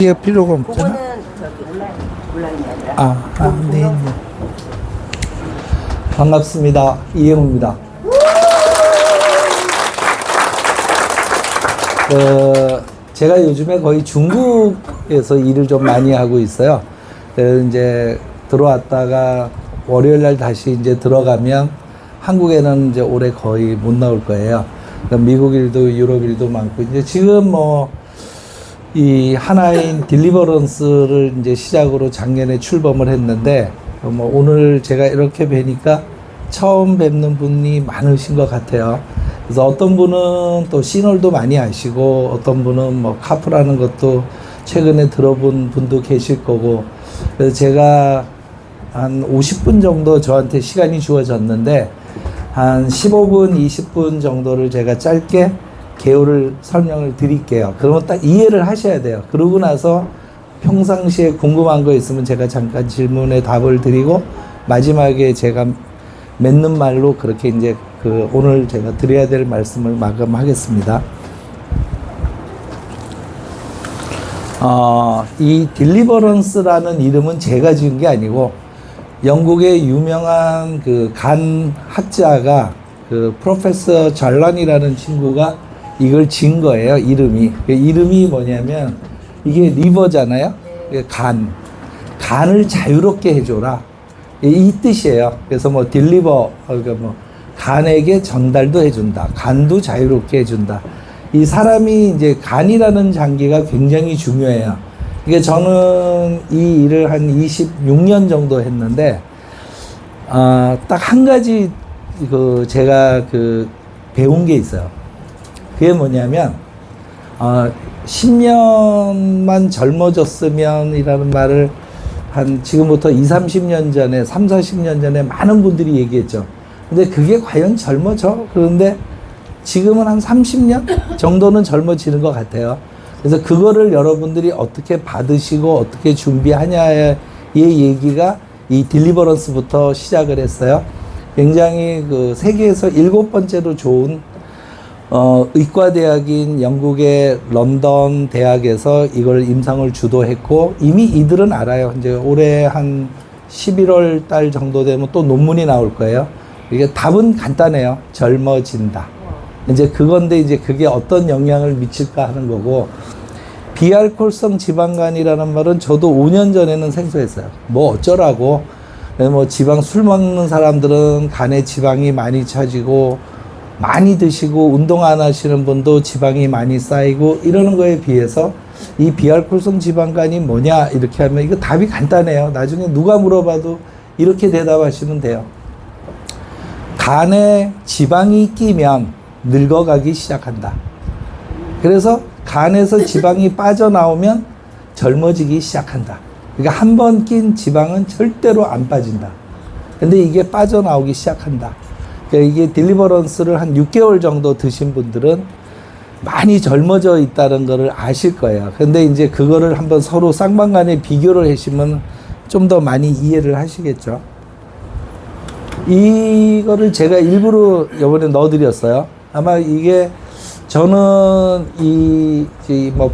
이게 필요가 없잖아. 그거는 저기 온라인이 아니라. 네, 네. 반갑습니다. 이영우입니다. 제가 요즘에 거의 중국에서 일을 좀 많이 하고 있어요. 그래서 이제 들어왔다가 월요일 날 다시 이제 들어가면 한국에는 이제 올해 거의 못 나올 거예요. 미국 일도 유럽 일도 많고 이제 지금 이 하나인 딜리버런스를 이제 시작으로 작년에 출범을 했는데 오늘 제가 이렇게 뵈니까 처음 뵙는 분이 많으신 것 같아요. 그래서 어떤 분은 또 시널도 많이 아시고 어떤 분은 카프라는 것도 최근에 들어본 분도 계실 거고, 그래서 제가 한 50분 정도 저한테 시간이 주어졌는데 한 15분, 20분 정도를 제가 짧게 개요를 설명을 드릴게요. 그러면 딱 이해를 하셔야 돼요. 그러고 나서 평상시에 궁금한 거 있으면 제가 잠깐 질문에 답을 드리고 마지막에 제가 맺는 말로 그렇게 이제 오늘 제가 드려야 될 말씀을 마감하겠습니다. 이 딜리버런스라는 이름은 제가 지은 게 아니고 영국의 유명한 간 학자가 프로페서 잘란이라는 친구가 이걸 지은 거예요. 이름이 뭐냐면 이게 리버잖아요. 간을 자유롭게 해줘라, 이 뜻이에요. 그래서 딜리버, 그러니까 간에게 전달도 해준다, 간도 자유롭게 해준다. 이 사람이 이제 간이라는 장기가 굉장히 중요해요. 이게 저는 이 일을 한 26년 정도 했는데 딱 한 가지 제가 배운 게 있어요. 그게 뭐냐면 10년만 젊어졌으면 이라는 말을 한 지금부터 30년 전에 40년 전에 많은 분들이 얘기했죠. 근데 그게 과연 젊어져? 그런데 지금은 한 30년 정도는 젊어지는 것 같아요. 그래서 그거를 여러분들이 어떻게 받으시고 어떻게 준비하냐의 얘기가 이 딜리버런스부터 시작을 했어요. 굉장히 세계에서 7번째로 좋은 의과대학인 영국의 런던 대학에서 이걸 임상을 주도했고, 이미 이들은 알아요. 이제 올해 한 11월 달 정도 되면 또 논문이 나올 거예요. 이게 답은 간단해요. 젊어진다. 이제 그건데 이제 그게 어떤 영향을 미칠까 하는 거고, 비알코올성 지방간이라는 말은 저도 5년 전에는 생소했어요. 어쩌라고. 지방 술 먹는 사람들은 간에 지방이 많이 차지고 많이 드시고 운동 안 하시는 분도 지방이 많이 쌓이고 이러는 거에 비해서 이 비알코올성 지방간이 뭐냐 이렇게 하면 이거 답이 간단해요. 나중에 누가 물어봐도 이렇게 대답하시면 돼요. 간에 지방이 끼면 늙어가기 시작한다. 그래서 간에서 지방이 빠져나오면 젊어지기 시작한다. 그러니까 한 번 낀 지방은 절대로 안 빠진다. 근데 이게 빠져나오기 시작한다. 그러니까 이게 딜리버런스를 한 6개월 정도 드신 분들은 많이 젊어져 있다는 거를 아실 거예요. 근데 이제 그거를 한번 서로 쌍방간에 비교를 하시면 좀 더 많이 이해를 하시겠죠. 이거를 제가 일부러 이번에 넣어드렸어요. 아마 이게 저는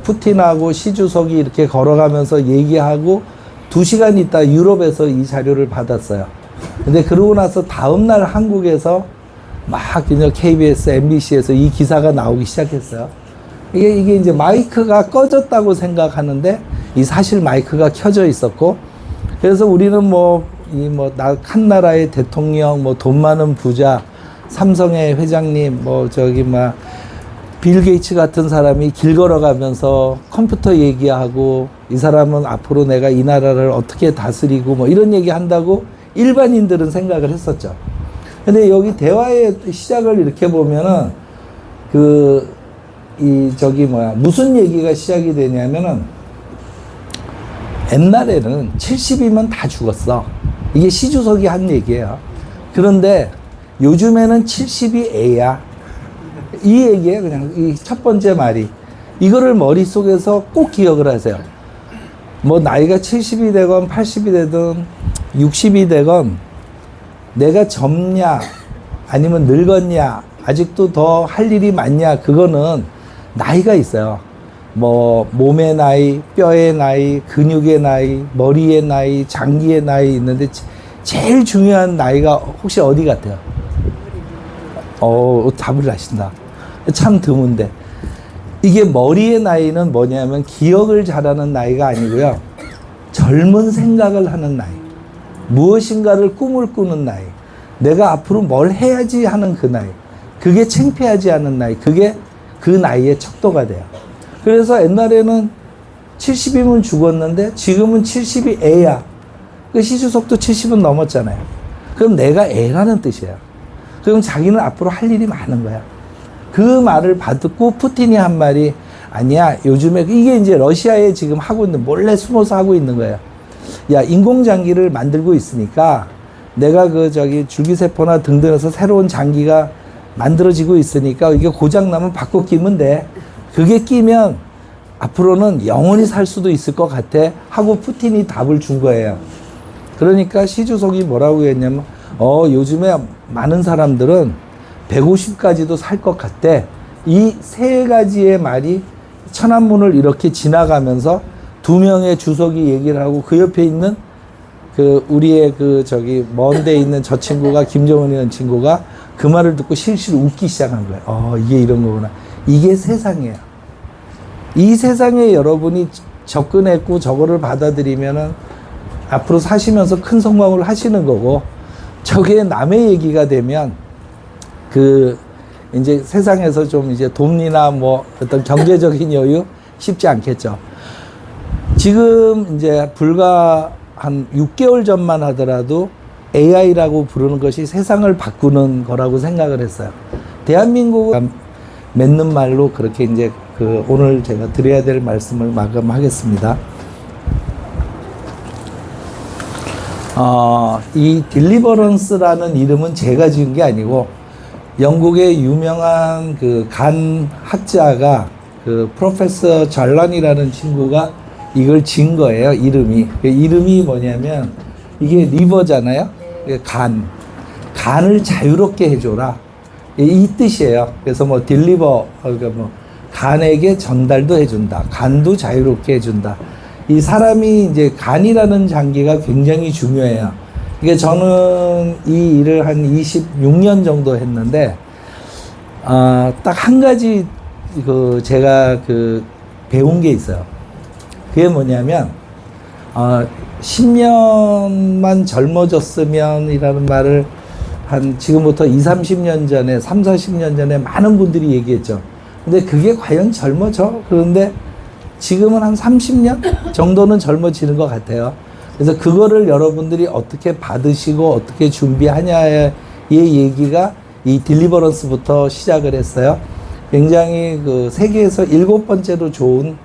푸틴하고 시 주석이 이렇게 걸어가면서 얘기하고 2시간 있다 유럽에서 이 자료를 받았어요. 근데 그러고 나서 다음날 한국에서 막 그냥 KBS, MBC에서 이 기사가 나오기 시작했어요. 이게 이제 마이크가 꺼졌다고 생각하는데 이 사실 마이크가 켜져 있었고, 그래서 우리는 한 나라의 대통령, 돈 많은 부자, 삼성의 회장님, 빌 게이츠 같은 사람이 길 걸어가면서 컴퓨터 얘기하고 이 사람은 앞으로 내가 이 나라를 어떻게 다스리고 이런 얘기 한다고 일반인들은 생각을 했었죠. 근데 여기 대화의 시작을 이렇게 보면은 무슨 얘기가 시작이 되냐면은 옛날에는 70이면 다 죽었어. 이게 시주석이 한 얘기예요. 그런데 요즘에는 70이 애야. 이 얘기예요. 그냥 이 첫 번째 말이. 이거를 머릿속에서 꼭 기억을 하세요. 나이가 70이 되건 80이 되든 60이 되건 내가 젊냐 아니면 늙었냐 아직도 더 할 일이 많냐, 그거는 나이가 있어요. 뭐 몸의 나이, 뼈의 나이, 근육의 나이, 머리의 나이, 장기의 나이 있는데 제일 중요한 나이가 혹시 어디 같아요? 답을 아신다. 참 드문데. 이게 머리의 나이는 뭐냐면 기억을 잘하는 나이가 아니고요. 젊은 생각을 하는 나이. 무엇인가를 꿈을 꾸는 나이. 내가 앞으로 뭘 해야지 하는 그 나이. 그게 창피하지 않은 나이. 그게 그 나이의 척도가 돼요. 그래서 옛날에는 70이면 죽었는데 지금은 70이 애야. 그 시주석도 70은 넘었잖아요. 그럼 내가 애라는 뜻이에요. 그럼 자기는 앞으로 할 일이 많은 거야. 그 말을 받고 푸틴이 한 말이 아니야. 요즘에 이게 이제 러시아에 지금 하고 있는 몰래 숨어서 하고 있는 거예요. 야, 인공장기를 만들고 있으니까 내가 줄기세포나 등등에서 새로운 장기가 만들어지고 있으니까 이게 고장나면 바꿔 끼면 돼. 그게 끼면 앞으로는 영원히 살 수도 있을 것 같아. 하고 푸틴이 답을 준 거예요. 그러니까 시 주석이 뭐라고 했냐면, 요즘에 많은 사람들은 150까지도 살 것 같대. 이 세 가지의 말이 천안문을 이렇게 지나가면서 두 명의 주석이 얘기를 하고 그 옆에 있는 우리의 먼 데 있는 저 친구가 김정은이라는 친구가 그 말을 듣고 실실 웃기 시작한 거예요. 이게 이런 거구나. 이게 세상이에요. 이 세상에 여러분이 접근했고 저거를 받아들이면은 앞으로 사시면서 큰 성공을 하시는 거고, 저게 남의 얘기가 되면 이제 세상에서 좀 이제 돈이나 뭐 어떤 경제적인 여유 쉽지 않겠죠. 지금 이제 불과 한 6개월 전만 하더라도 AI라고 부르는 것이 세상을 바꾸는 거라고 생각을 했어요. 대한민국은 맺는 말로 그렇게 이제 오늘 제가 드려야 될 말씀을 마감하겠습니다. 이 딜리버런스라는 이름은 제가 지은 게 아니고 영국의 유명한 간 학자가 프로페서 잘란이라는 친구가 이걸 지은 거예요. 이름이 뭐냐면 이게 리버잖아요. 간을 자유롭게 해줘라. 이 뜻이에요. 그래서 뭐 딜리버, 그러니까 뭐 간에게 전달도 해준다. 간도 자유롭게 해준다. 이 사람이 이제 간이라는 장기가 굉장히 중요해요. 이게 저는 이 일을 한 26년 정도 했는데, 딱 한 가지 제가 배운 게 있어요. 그게 뭐냐면, 10년만 젊어졌으면이라는 말을 지금부터 20, 30년 전에, 3, 40년 전에 많은 분들이 얘기했죠. 근데 그게 과연 젊어져? 그런데 지금은 한 30년 정도는 젊어지는 것 같아요. 그래서 그거를 여러분들이 어떻게 받으시고 어떻게 준비하냐의 얘기가 이 딜리버런스부터 시작을 했어요. 굉장히 세계에서 7번째로 좋은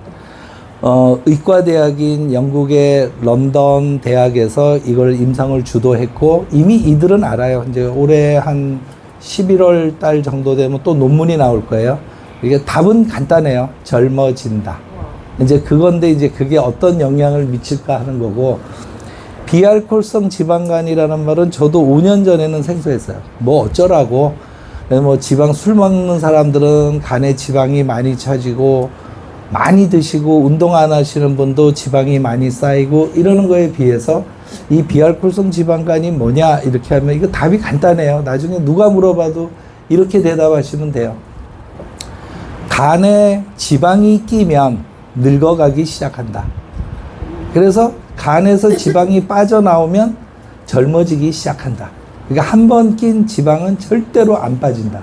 의과대학인 영국의 런던 대학에서 이걸 임상을 주도했고, 이미 이들은 알아요. 이제 올해 한 11월 달 정도 되면 또 논문이 나올 거예요. 이게 답은 간단해요. 젊어진다. 이제 그건데 이제 그게 어떤 영향을 미칠까 하는 거고, 비알코올성 지방간이라는 말은 저도 5년 전에는 생소했어요. 뭐 어쩌라고. 뭐 술 먹는 사람들은 간에 지방이 많이 차지고 많이 드시고 운동 안 하시는 분도 지방이 많이 쌓이고 이러는 거에 비해서 이 비알코올성 지방간이 뭐냐 이렇게 하면 이거 답이 간단해요. 나중에 누가 물어봐도 이렇게 대답하시면 돼요. 간에 지방이 끼면 늙어가기 시작한다. 그래서 간에서 지방이 빠져나오면 젊어지기 시작한다. 그러니까 한 번 낀 지방은 절대로 안 빠진다.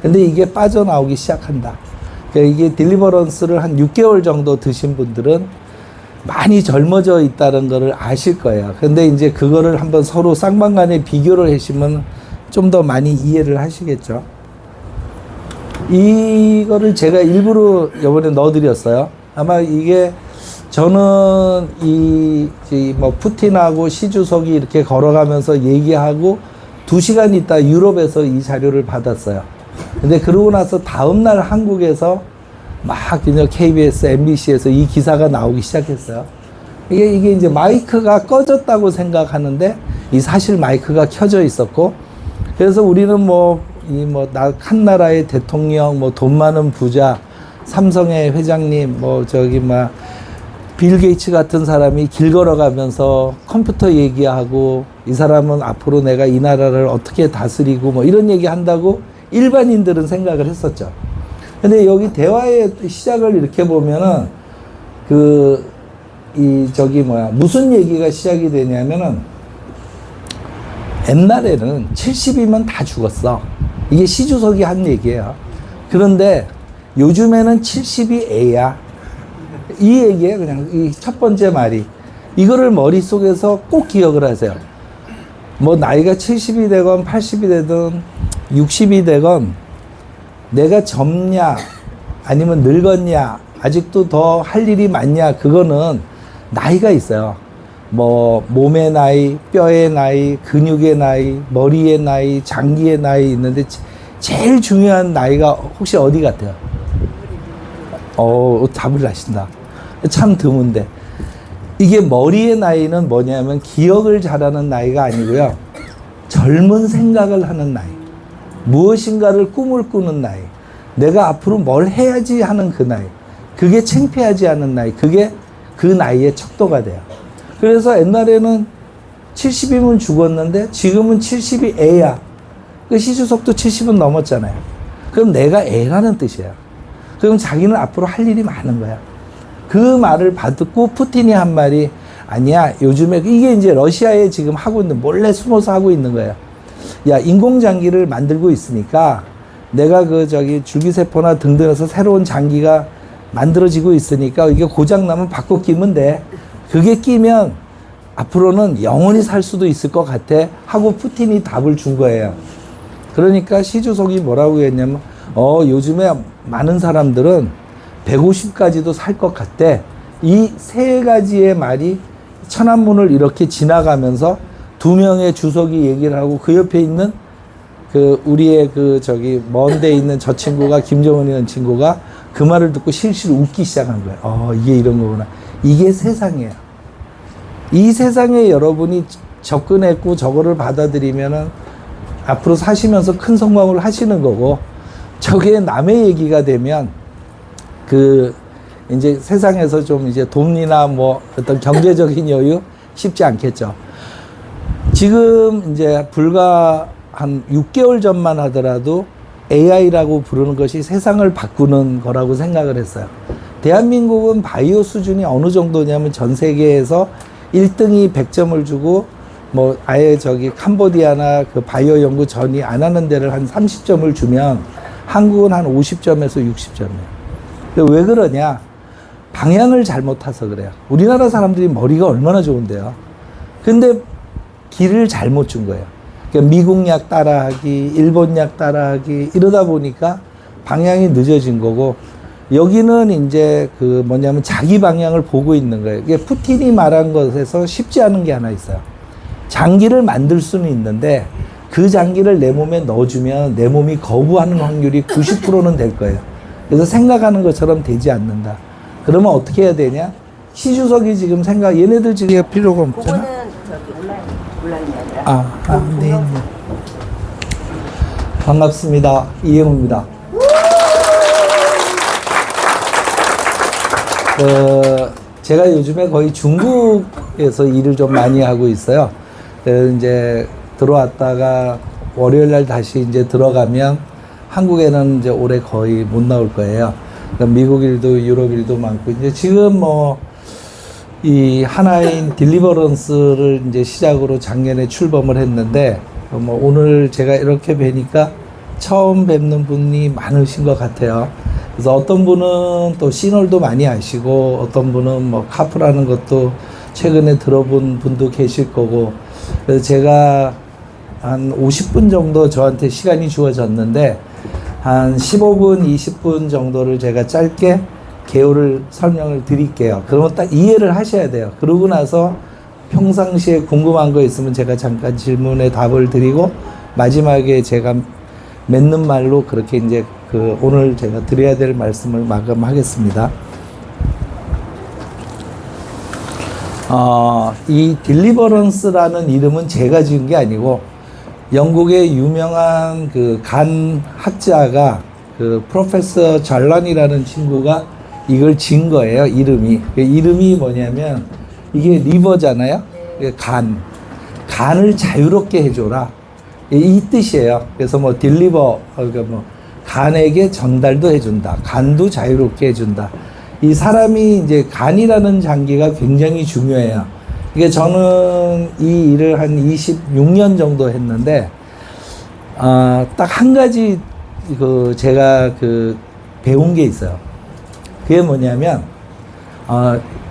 근데 이게 빠져나오기 시작한다. 그러니까 이게 딜리버런스를 한 6개월 정도 드신 분들은 많이 젊어져 있다는 거를 아실 거예요. 근데 이제 그거를 한번 서로 쌍방간에 비교를 하시면 좀 더 많이 이해를 하시겠죠. 이거를 제가 일부러 이번에 넣어드렸어요. 아마 이게 저는 뭐 푸틴하고 시 주석이 이렇게 걸어가면서 얘기하고 2시간 있다 유럽에서 이 자료를 받았어요. 근데 그러고 나서 다음날 한국에서 막 그냥 KBS, MBC에서 이 기사가 나오기 시작했어요. 이게 이제 마이크가 꺼졌다고 생각하는데 이 사실 마이크가 켜져 있었고, 그래서 우리는 한 나라의 대통령, 뭐 돈 많은 부자, 삼성의 회장님, 뭐 저기 막 빌 게이츠 같은 사람이 길 걸어가면서 컴퓨터 얘기하고 이 사람은 앞으로 내가 이 나라를 어떻게 다스리고 뭐 이런 얘기 한다고 일반인들은 생각을 했었죠. 근데 여기 대화의 시작을 이렇게 보면은 무슨 얘기가 시작이 되냐면은 옛날에는 70이면 다 죽었어. 이게 시주석이 한 얘기예요. 그런데 요즘에는 70이 애야. 이 얘기에 그냥 이 첫 번째 말이 이거를 머릿속에서 꼭 기억을 하세요. 뭐 나이가 70이 되건 80이 되든 60이 되건 내가 젊냐 아니면 늙었냐 아직도 더 할 일이 많냐 그거는 나이가 있어요. 뭐 몸의 나이, 뼈의 나이, 근육의 나이, 머리의 나이, 장기의 나이 있는데 제일 중요한 나이가 혹시 어디 같아요? 답을 아신다. 참 드문데. 이게 머리의 나이는 뭐냐면 기억을 잘하는 나이가 아니고요. 젊은 생각을 하는 나이. 무엇인가를 꿈을 꾸는 나이. 내가 앞으로 뭘 해야지 하는 그 나이. 그게 창피하지 않은 나이. 그게 그 나이의 척도가 돼요. 그래서 옛날에는 70이면 죽었는데 지금은 70이 애야. 그 시주석도 70은 넘었잖아요. 그럼 내가 애라는 뜻이야. 그럼 자기는 앞으로 할 일이 많은 거야. 그 말을 받고 푸틴이 한 말이 아니야. 요즘에 이게 이제 러시아에 지금 하고 있는 몰래 숨어서 하고 있는 거야. 야, 인공장기를 만들고 있으니까 내가 줄기세포나 등등해서 새로운 장기가 만들어지고 있으니까 이게 고장나면 바꿔 끼면 돼. 그게 끼면 앞으로는 영원히 살 수도 있을 것 같아. 하고 푸틴이 답을 준 거예요. 그러니까 시주석이 뭐라고 했냐면 요즘에 많은 사람들은 150까지도 살 것 같대. 이 세 가지의 말이 천안문을 이렇게 지나가면서 두 명의 주석이 얘기를 하고 그 옆에 있는 우리의 먼데 있는 저 친구가 김정은이라는 친구가 그 말을 듣고 실실 웃기 시작한 거예요. 이게 이런 거구나. 이게 세상이에요. 이 세상에 여러분이 접근했고 저거를 받아들이면은 앞으로 사시면서 큰 성공을 하시는 거고, 저게 남의 얘기가 되면 이제 세상에서 좀 이제 돈이나 뭐 어떤 경제적인 여유 쉽지 않겠죠. 지금 이제 불과 한 6개월 전만 하더라도 AI라고 부르는 것이 세상을 바꾸는 거라고 생각을 했어요. 대한민국은 바이오 수준이 어느 정도냐면 전 세계에서 1등이 100점을 주고 뭐 아예 캄보디아나 바이오 연구 전이 안 하는 데를 한 30점을 주면 한국은 한 50점에서 60점이에요. 왜 그러냐? 방향을 잘못 타서 그래요. 우리나라 사람들이 머리가 얼마나 좋은데요. 근데 길을 잘못 준 거예요. 그러니까 미국 약 따라하기, 일본 약 따라하기 이러다 보니까 방향이 늦어진 거고, 여기는 이제 자기 방향을 보고 있는 거예요. 이게 푸틴이 말한 것에서 쉽지 않은 게 하나 있어요. 장기를 만들 수는 있는데 그 장기를 내 몸에 넣어주면 내 몸이 거부하는 확률이 90%는 될 거예요. 그래서 생각하는 것처럼 되지 않는다. 그러면 어떻게 해야 되냐? 시주석이 지금 얘네들 지금 필요가 없잖아. 그거는 온라인이 아니라. 네. 반갑습니다. 이영우입니다. 제가 요즘에 거의 중국에서 일을 좀 많이 하고 있어요. 이제 들어왔다가 월요일 날 다시 이제 들어가면 한국에는 이제 올해 거의 못 나올 거예요. 그러니까 미국 일도 유럽 일도 많고, 이제 지금 이 하나인 딜리버런스를 이제 시작으로 작년에 출범을 했는데, 오늘 제가 이렇게 뵈니까 처음 뵙는 분이 많으신 것 같아요. 그래서 어떤 분은 또 시널도 많이 아시고, 어떤 분은 카프라는 것도 최근에 들어본 분도 계실 거고, 그래서 제가 한 50분 정도 저한테 시간이 주어졌는데, 한 15분, 20분 정도를 제가 짧게 개요를 설명을 드릴게요. 그러면 딱 이해를 하셔야 돼요. 그러고 나서 평상시에 궁금한 거 있으면 제가 잠깐 질문에 답을 드리고, 마지막에 제가 맺는 말로 그렇게 이제 오늘 제가 드려야 될 말씀을 마감하겠습니다. 이 딜리버런스라는 이름은 제가 지은 게 아니고, 영국의 유명한 간 학자가 그 프로페서 잘란이라는 친구가 이걸 진 거예요. 이름이. 그 이름이 뭐냐면 이게 리버잖아요. 간을 자유롭게 해줘라. 이 뜻이에요. 그래서 뭐 딜리버, 그러니까 뭐 간에게 전달도 해준다. 간도 자유롭게 해준다. 이 사람이 이제 간이라는 장기가 굉장히 중요해요. 이게 저는 이 일을 한 26년 정도 했는데, 딱 한 가지 제가 배운 게 있어요. 그게 뭐냐면,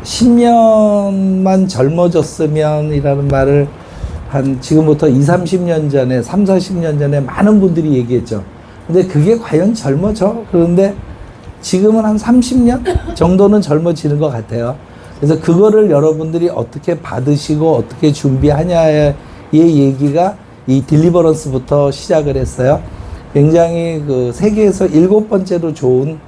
10년만 젊어졌으면이라는 말을 지금부터 30년 전에, 40년 전에 많은 분들이 얘기했죠. 근데 그게 과연 젊어져? 그런데 지금은 한 30년 정도는 젊어지는 것 같아요. 그래서 그거를 여러분들이 어떻게 받으시고 어떻게 준비하냐의 얘기가 이 딜리버런스부터 시작을 했어요. 굉장히 세계에서 7번째로 좋은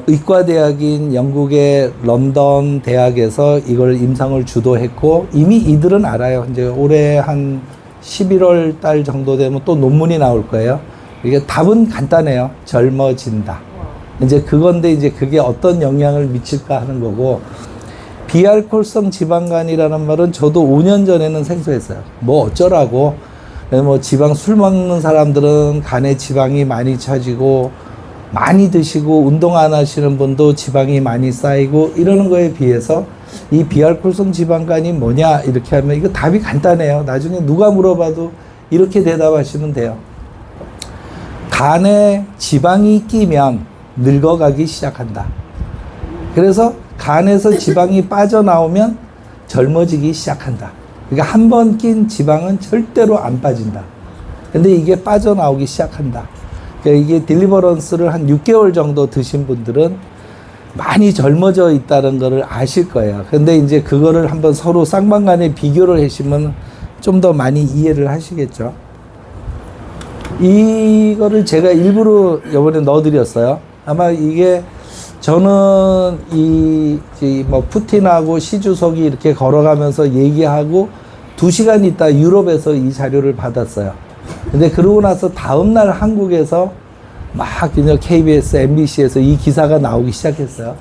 의과대학인 영국의 런던 대학에서 이걸 임상을 주도했고, 이미 이들은 알아요. 이제 올해 한 11월 달 정도 되면 또 논문이 나올 거예요. 이게 답은 간단해요. 젊어진다. 이제 그건데 이제 그게 어떤 영향을 미칠까 하는 거고, 비알코올성 지방간이라는 말은 저도 5년 전에는 생소했어요. 뭐 어쩌라고. 뭐 술 먹는 사람들은 간에 지방이 많이 차지고 많이 드시고 운동 안 하시는 분도 지방이 많이 쌓이고 이러는 거에 비해서 이 비알코올성 지방간이 뭐냐 이렇게 하면 이거 답이 간단해요. 나중에 누가 물어봐도 이렇게 대답하시면 돼요. 간에 지방이 끼면 늙어가기 시작한다. 그래서 간에서 지방이 빠져나오면 젊어지기 시작한다. 그러니까 한 번 낀 지방은 절대로 안 빠진다. 근데 이게 빠져나오기 시작한다. 그러니까 이게 딜리버런스를 한 6개월 정도 드신 분들은 많이 젊어져 있다는 거를 아실 거예요. 근데 이제 그거를 한번 서로 쌍방간에 비교를 하시면 좀 더 많이 이해를 하시겠죠. 이거를 제가 일부러 이번에 넣어드렸어요. 아마 이게 저는 뭐 푸틴하고 시 주석이 이렇게 걸어가면서 얘기하고 2시간 있다 유럽에서 이 자료를 받았어요. 근데 그러고 나서 다음날 한국에서 막 그냥 KBS, MBC에서 이 기사가 나오기 시작했어요.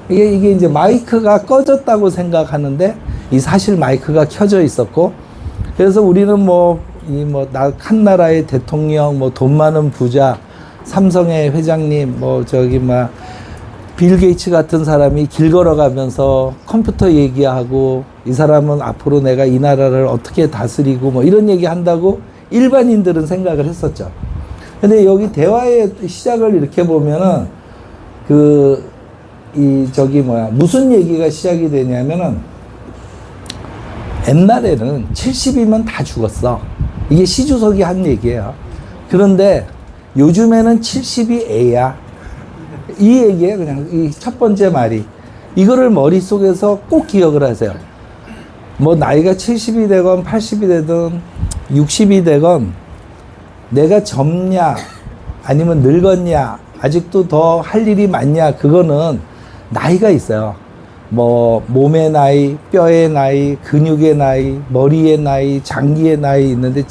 이게 이제 마이크가 꺼졌다고 생각하는데 이 사실 마이크가 켜져 있었고, 그래서 우리는 한 나라의 대통령, 돈 많은 부자, 삼성의 회장님, 빌 게이츠 같은 사람이 길 걸어가면서 컴퓨터 얘기하고, 이 사람은 앞으로 내가 이 나라를 어떻게 다스리고 이런 얘기 한다고 일반인들은 생각을 했었죠. 근데 여기 대화의 시작을 이렇게 보면은 무슨 얘기가 시작이 되냐면은, 옛날에는 70이면 다 죽었어. 이게 시 주석이 한 얘기예요. 그런데 요즘에는 70이 애야. 이 얘기예요. 그냥 이 첫 번째 말이. 이거를 머릿속에서 꼭 기억을 하세요. 나이가 70이 되건 80이 되든 60이 되건 내가 젊냐 아니면 늙었냐 아직도 더 할 일이 많냐, 그거는 나이가 있어요. 몸의 나이, 뼈의 나이, 근육의 나이, 머리의 나이, 장기의 나이 있는데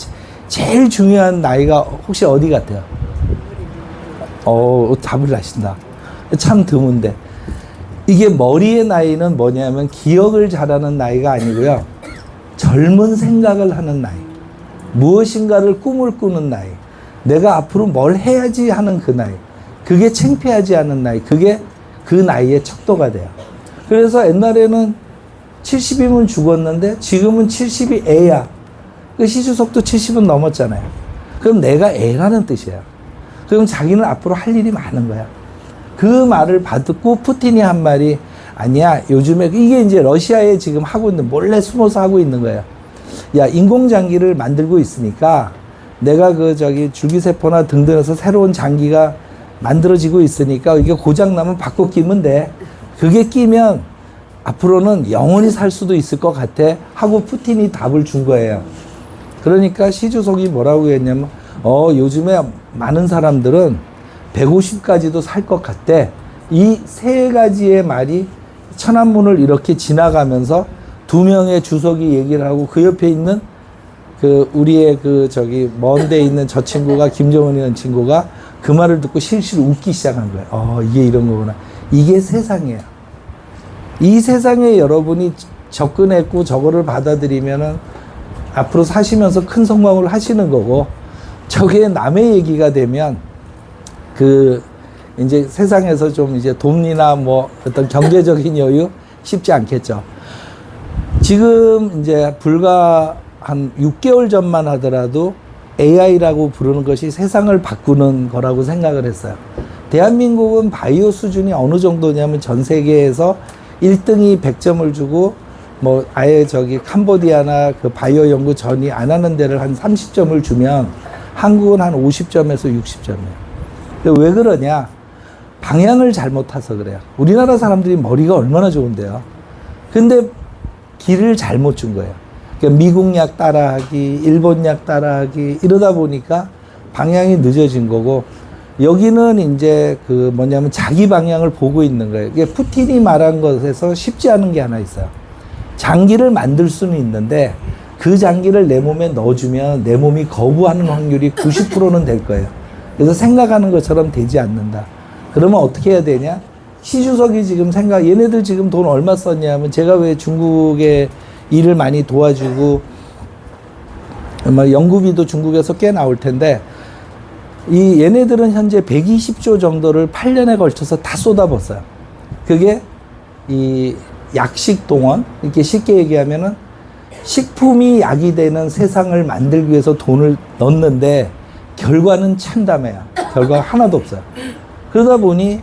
제일 중요한 나이가 혹시 어디 같아요? 답을 아신다. 참 드문데. 이게 머리의 나이는 뭐냐면 기억을 잘하는 나이가 아니고요. 젊은 생각을 하는 나이. 무엇인가를 꿈을 꾸는 나이. 내가 앞으로 뭘 해야지 하는 그 나이. 그게 창피하지 않은 나이. 그게 그 나이의 척도가 돼요. 그래서 옛날에는 70이면 죽었는데 지금은 70이 애야. 시주석도 70은 넘었잖아요. 그럼 내가 애라는 뜻이에요. 그럼 자기는 앞으로 할 일이 많은 거야. 그 말을 받고 푸틴이 한 말이, 아니야, 요즘에 이게 이제 러시아에 지금 하고 있는, 몰래 숨어서 하고 있는 거예요. 야, 인공장기를 만들고 있으니까 내가 줄기세포나 등등에서 새로운 장기가 만들어지고 있으니까 이게 고장나면 바꿔 끼면 돼. 그게 끼면 앞으로는 영원히 살 수도 있을 것 같아 하고 푸틴이 답을 준 거예요. 그러니까 시 주석이 뭐라고 했냐면, 요즘에 많은 사람들은 150까지도 살 것 같대. 이 세 가지의 말이 천안문을 이렇게 지나가면서 두 명의 주석이 얘기를 하고 그 옆에 있는 그 우리의 그 저기 먼데 있는 저 친구가 김정은이라는 친구가 그 말을 듣고 실실 웃기 시작한 거예요. 이게 이런 거구나. 이게 세상이에요. 이 세상에 여러분이 접근했고 저거를 받아들이면은 앞으로 사시면서 큰 성공을 하시는 거고, 저게 남의 얘기가 되면 그 이제 세상에서 좀 이제 돈이나 뭐 어떤 경제적인 여유 쉽지 않겠죠. 지금 이제 불과 한 6개월 전만 하더라도 AI라고 부르는 것이 세상을 바꾸는 거라고 생각을 했어요. 대한민국은 바이오 수준이 어느 정도냐면 전 세계에서 1등이 100점을 주고 뭐 아예 저기 캄보디아나 그 바이오 연구 전이 안 하는 데를 한 30점을 주면 한국은 한 50점에서 60점이에요. 왜 그러냐? 방향을 잘못 타서 그래요. 우리나라 사람들이 머리가 얼마나 좋은데요. 근데 길을 잘못 준 거예요. 그러니까 미국 약 따라하기, 일본 약 따라하기 이러다 보니까 방향이 늦어진 거고, 여기는 이제 그 뭐냐면 자기 방향을 보고 있는 거예요. 이게 푸틴이 말한 것에서 쉽지 않은 게 하나 있어요. 장기를 만들 수는 있는데 그 장기를 내 몸에 넣어주면 내 몸이 거부하는 확률이 90%는 될 거예요. 그래서 생각하는 것처럼 되지 않는다. 그러면 어떻게 해야 되냐? 시주석이 지금 얘네들 지금 돈 얼마 썼냐면, 제가 왜 중국에 일을 많이 도와주고 아마 연구비도 중국에서 꽤 나올 텐데, 이 얘네들은 현재 120조 정도를 8년에 걸쳐서 다 쏟아붓어요. 그게 이 약식 동원, 이렇게 쉽게 얘기하면은 식품이 약이 되는 세상을 만들기 위해서 돈을 넣는데 결과는 참담해요. 결과가 하나도 없어요. 그러다 보니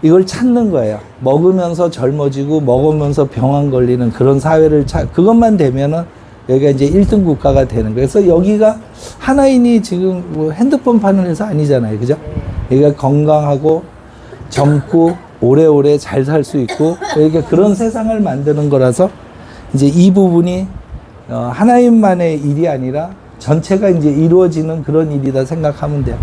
이걸 찾는 거예요. 먹으면서 젊어지고 먹으면서 병안 걸리는 그런 사회를 그것만 되면은 여기가 이제 1등 국가가 되는 거예요. 그래서 여기가 하나인이 지금 뭐 핸드폰 파는 회사 아니잖아요. 그죠? 여기가 건강하고 젊고 오래오래 잘 살 수 있고, 그러니까 그런 세상을 만드는 거라서 이제 이 부분이 하나인만의 일이 아니라 전체가 이제 이루어지는 그런 일이다 생각하면 돼요.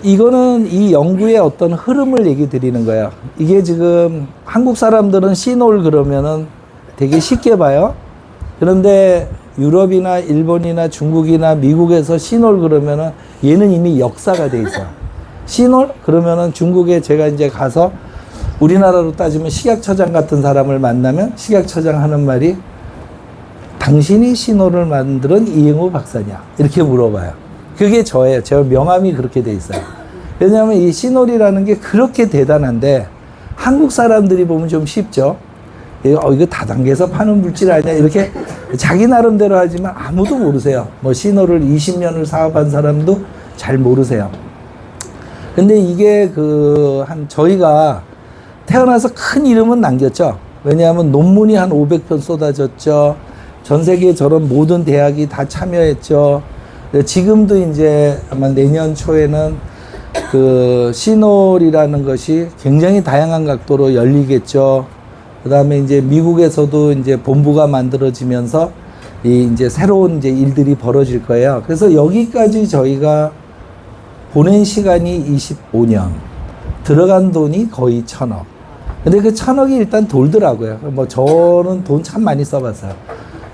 이거는 이 연구의 어떤 흐름을 얘기 드리는 거예요. 이게 지금 한국 사람들은 시놀 그러면은 되게 쉽게 봐요. 그런데 유럽이나 일본이나 중국이나 미국에서 시놀 그러면은 얘는 이미 역사가 돼 있어요. 시놀 그러면은 중국에 제가 이제 가서 우리나라로 따지면 식약처장 같은 사람을 만나면 식약처장 하는 말이 당신이 시놀을 만든 이행호 박사냐? 이렇게 물어봐요. 그게 저예요. 제 명함이 그렇게 돼 있어요. 왜냐하면 이 시놀이라는 게 그렇게 대단한데 한국 사람들이 보면 좀 쉽죠. 이거 다단계에서 파는 물질 아니야? 이렇게 자기 나름대로 하지만 아무도 모르세요. 뭐 시놀을 20년을 사업한 사람도 잘 모르세요. 근데 이게 저희가 태어나서 큰 이름은 남겼죠. 왜냐하면 논문이 한 500편 쏟아졌죠. 전 세계 저런 모든 대학이 다 참여했죠. 지금도 이제 아마 내년 초에는 그 시놀이라는 것이 굉장히 다양한 각도로 열리겠죠. 그 다음에 이제 미국에서도 이제 본부가 만들어지면서 이제 새로운 이제 일들이 벌어질 거예요. 그래서 여기까지 저희가 보낸 시간이 25년, 들어간 돈이 거의 1,000억. 근데 그 1,000억이 일단 돌더라고요. 뭐 저는 돈 참 많이 써봤어요.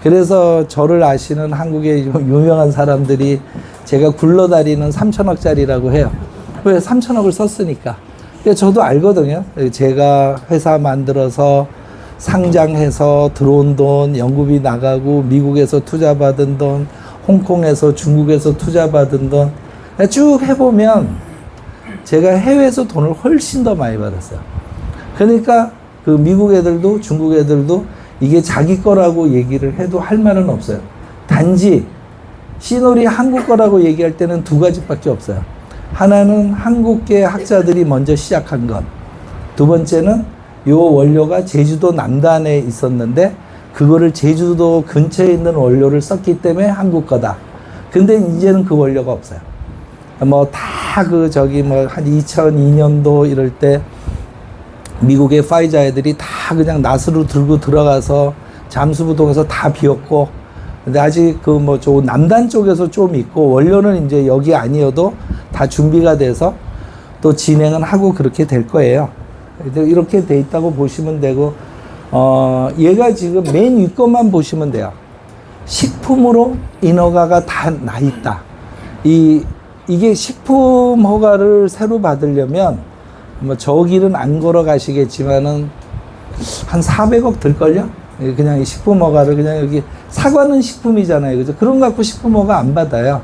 그래서 저를 아시는 한국의 유명한 사람들이 제가 굴러다니는 3,000억짜리라고 해요. 왜? 3,000억을 썼으니까. 저도 알거든요. 제가 회사 만들어서 상장해서 들어온 돈, 연구비 나가고 미국에서 투자받은 돈, 홍콩에서 중국에서 투자받은 돈 쭉 해보면 제가 해외에서 돈을 훨씬 더 많이 받았어요. 그러니까 그 미국 애들도 중국 애들도 이게 자기 거라고 얘기를 해도 할 말은 없어요. 단지 시놀이 한국 거라고 얘기할 때는 두 가지밖에 없어요. 하나는 한국계 학자들이 먼저 시작한 것. 두 번째는 요 원료가 제주도 남단에 있었는데 그거를 제주도 근처에 있는 원료를 썼기 때문에 한국 거다. 근데 이제는 그 원료가 없어요. 뭐 다 한 2002년도 이럴 때 미국의 파이자 애들이 다 그냥 낫으로 들고 들어가서 잠수부동에서 다 비웠고, 근데 아직 저 남단 쪽에서 좀 있고 원료는 이제 여기 아니어도 다 준비가 돼서 또 진행은 하고 그렇게 될 거예요. 이렇게 돼 있다고 보시면 되고, 얘가 지금 맨 위 것만 보시면 돼요. 식품으로 인허가가 다 나 있다. 이게 식품 허가를 새로 받으려면 뭐 저 길은 안 걸어가시겠지만은 한 400억 들걸요? 그냥 이 식품 허가를 그냥 여기 사과는 식품이잖아요. 그죠? 그런 거 갖고 식품 허가 안 받아요.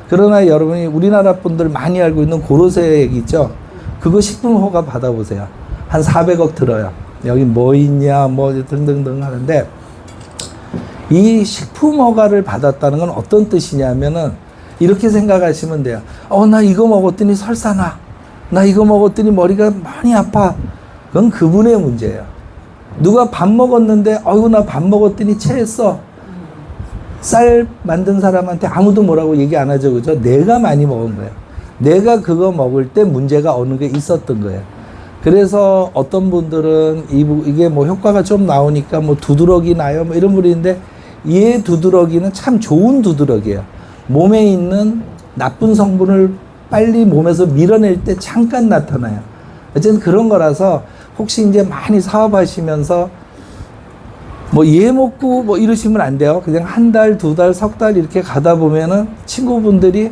그러나 여러분이 우리나라 분들 많이 알고 있는 고로쇠 있죠? 그거 식품 허가 받아보세요. 한 400억 들어요. 여기 뭐 있냐, 뭐 등등등 하는데 이 식품 허가를 받았다는 건 어떤 뜻이냐면은 이렇게 생각하시면 돼요. 나 이거 먹었더니 설사나. 나 이거 먹었더니 머리가 많이 아파. 그건 그분의 문제예요. 누가 밥 먹었는데, 나 밥 먹었더니 체했어. 쌀 만든 사람한테 아무도 뭐라고 얘기 안 하죠. 그죠? 내가 많이 먹은 거예요. 내가 그거 먹을 때 문제가 어느 게 있었던 거예요. 그래서 어떤 분들은 이게 뭐 효과가 좀 나오니까 뭐 두드러기 나요. 뭐 이런 분인데, 얘 두드러기는 참 좋은 두드러기예요. 몸에 있는 나쁜 성분을 빨리 몸에서 밀어낼 때 잠깐 나타나요. 어쨌든 그런 거라서 혹시 이제 많이 사업하시면서 뭐 얘 먹고 뭐 이러시면 안 돼요. 그냥 한 달, 두 달, 석 달 이렇게 가다 보면은 친구분들이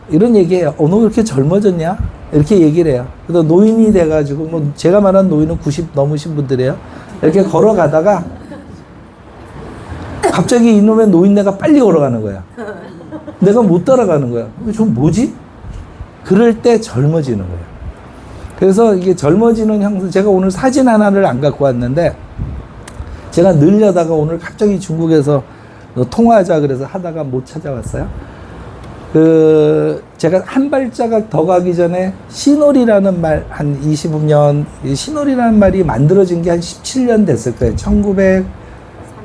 이런 얘기해요. 너 왜 이렇게 젊어졌냐? 이렇게 얘기를 해요. 그래서 노인이 돼가지고 뭐 제가 말한 노인은 90 넘으신 분들이에요. 이렇게 걸어가다가 갑자기 이놈의 노인네가 빨리 걸어가는 거야. 내가 못 따라가는 거야. 좀 뭐지? 그럴 때 젊어지는 거예요. 그래서 이게 젊어지는 향수, 제가 오늘 사진 하나를 안 갖고 왔는데, 제가 늘려다가 오늘 갑자기 중국에서 통화하자 그래서 하다가 못 찾아왔어요. 제가 한 발자국 더 가기 전에 시놀이라는 말, 한 25년, 시놀이라는 말이 만들어진 게 한 17년 됐을 거예요.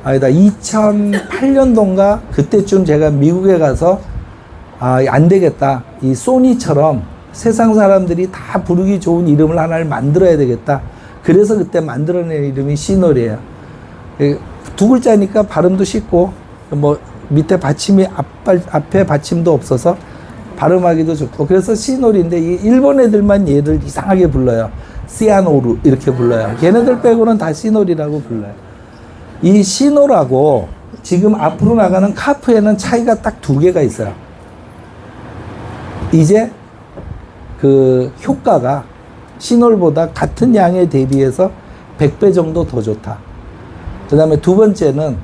2008년도인가? 그때쯤 제가 미국에 가서, 안 되겠다. 이 소니처럼 세상 사람들이 다 부르기 좋은 이름을 하나를 만들어야 되겠다. 그래서 그때 만들어낸 이름이 시놀이에요. 두 글자니까 발음도 쉽고, 뭐, 밑에 받침이 앞에 받침도 없어서 발음하기도 좋고. 그래서 시놀인데, 일본 애들만 얘를 이상하게 불러요. 시아노루, 이렇게 불러요. 걔네들 빼고는 다 시놀이라고 불러요. 이 시놀하고 지금 앞으로 나가는 카프에는 차이가 딱 두 개가 있어요. 이제 그 효과가 시놀보다 같은 양에 대비해서 100배 정도 더 좋다. 그 다음에 두 번째는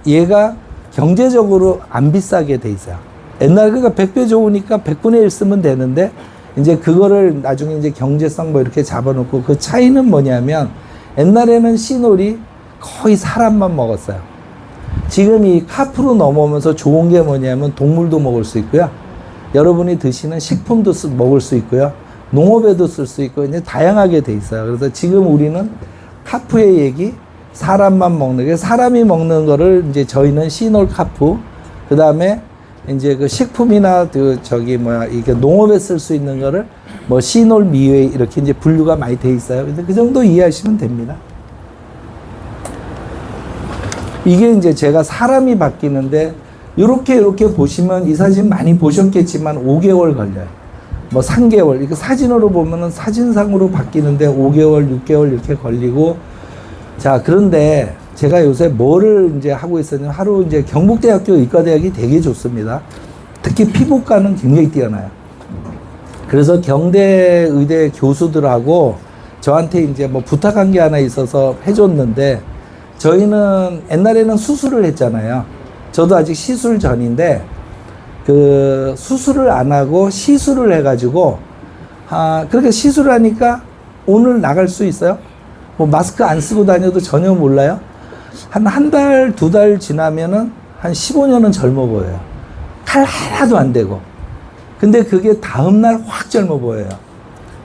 얘가 경제적으로 안 비싸게 돼 있어요. 옛날 그러니까 100배 좋으니까 100분의 1 쓰면 되는데 이제 그거를 나중에 이제 경제성 뭐 이렇게 잡아놓고 그 차이는 뭐냐면 옛날에는 시놀이 거의 사람만 먹었어요. 지금 이 카프로 넘어오면서 좋은 게 뭐냐면 동물도 먹을 수 있고요. 여러분이 드시는 식품도 먹을 수 있고요. 농업에도 쓸 수 있고 이제 다양하게 돼 있어요. 그래서 지금 우리는 카프의 얘기, 사람만 먹는 게 사람이 먹는 거를 이제 저희는 시놀 카프, 그 다음에 이제 그 식품이나 이게 농업에 쓸 수 있는 거를 뭐 시놀 미웨이 이렇게 이제 분류가 많이 돼 있어요. 근데 그 정도 이해하시면 됩니다. 이게 이제 제가 사람이 바뀌는데 이렇게 보시면 이 사진 많이 보셨겠지만 5개월 걸려요. 뭐 3개월. 이거 사진으로 보면은 사진상으로 바뀌는데 5개월, 6개월 이렇게 걸리고. 자, 그런데 제가 요새 뭐를 이제 하고 있었냐면 하루 이제 경북대학교 의과대학이 되게 좋습니다. 특히 피부과는 굉장히 뛰어나요. 그래서 경대 의대 교수들하고 저한테 이제 뭐 부탁한 게 하나 있어서 해줬는데 저희는 옛날에는 수술을 했잖아요. 저도 아직 시술 전인데 수술을 안 하고 시술을 해가지고 그렇게 시술을 하니까 오늘 나갈 수 있어요? 뭐 마스크 안 쓰고 다녀도 전혀 몰라요? 한 달, 두 달 지나면은 한 15년은 젊어 보여요. 칼 하나도 안 되고. 근데 그게 다음날 확 젊어 보여요.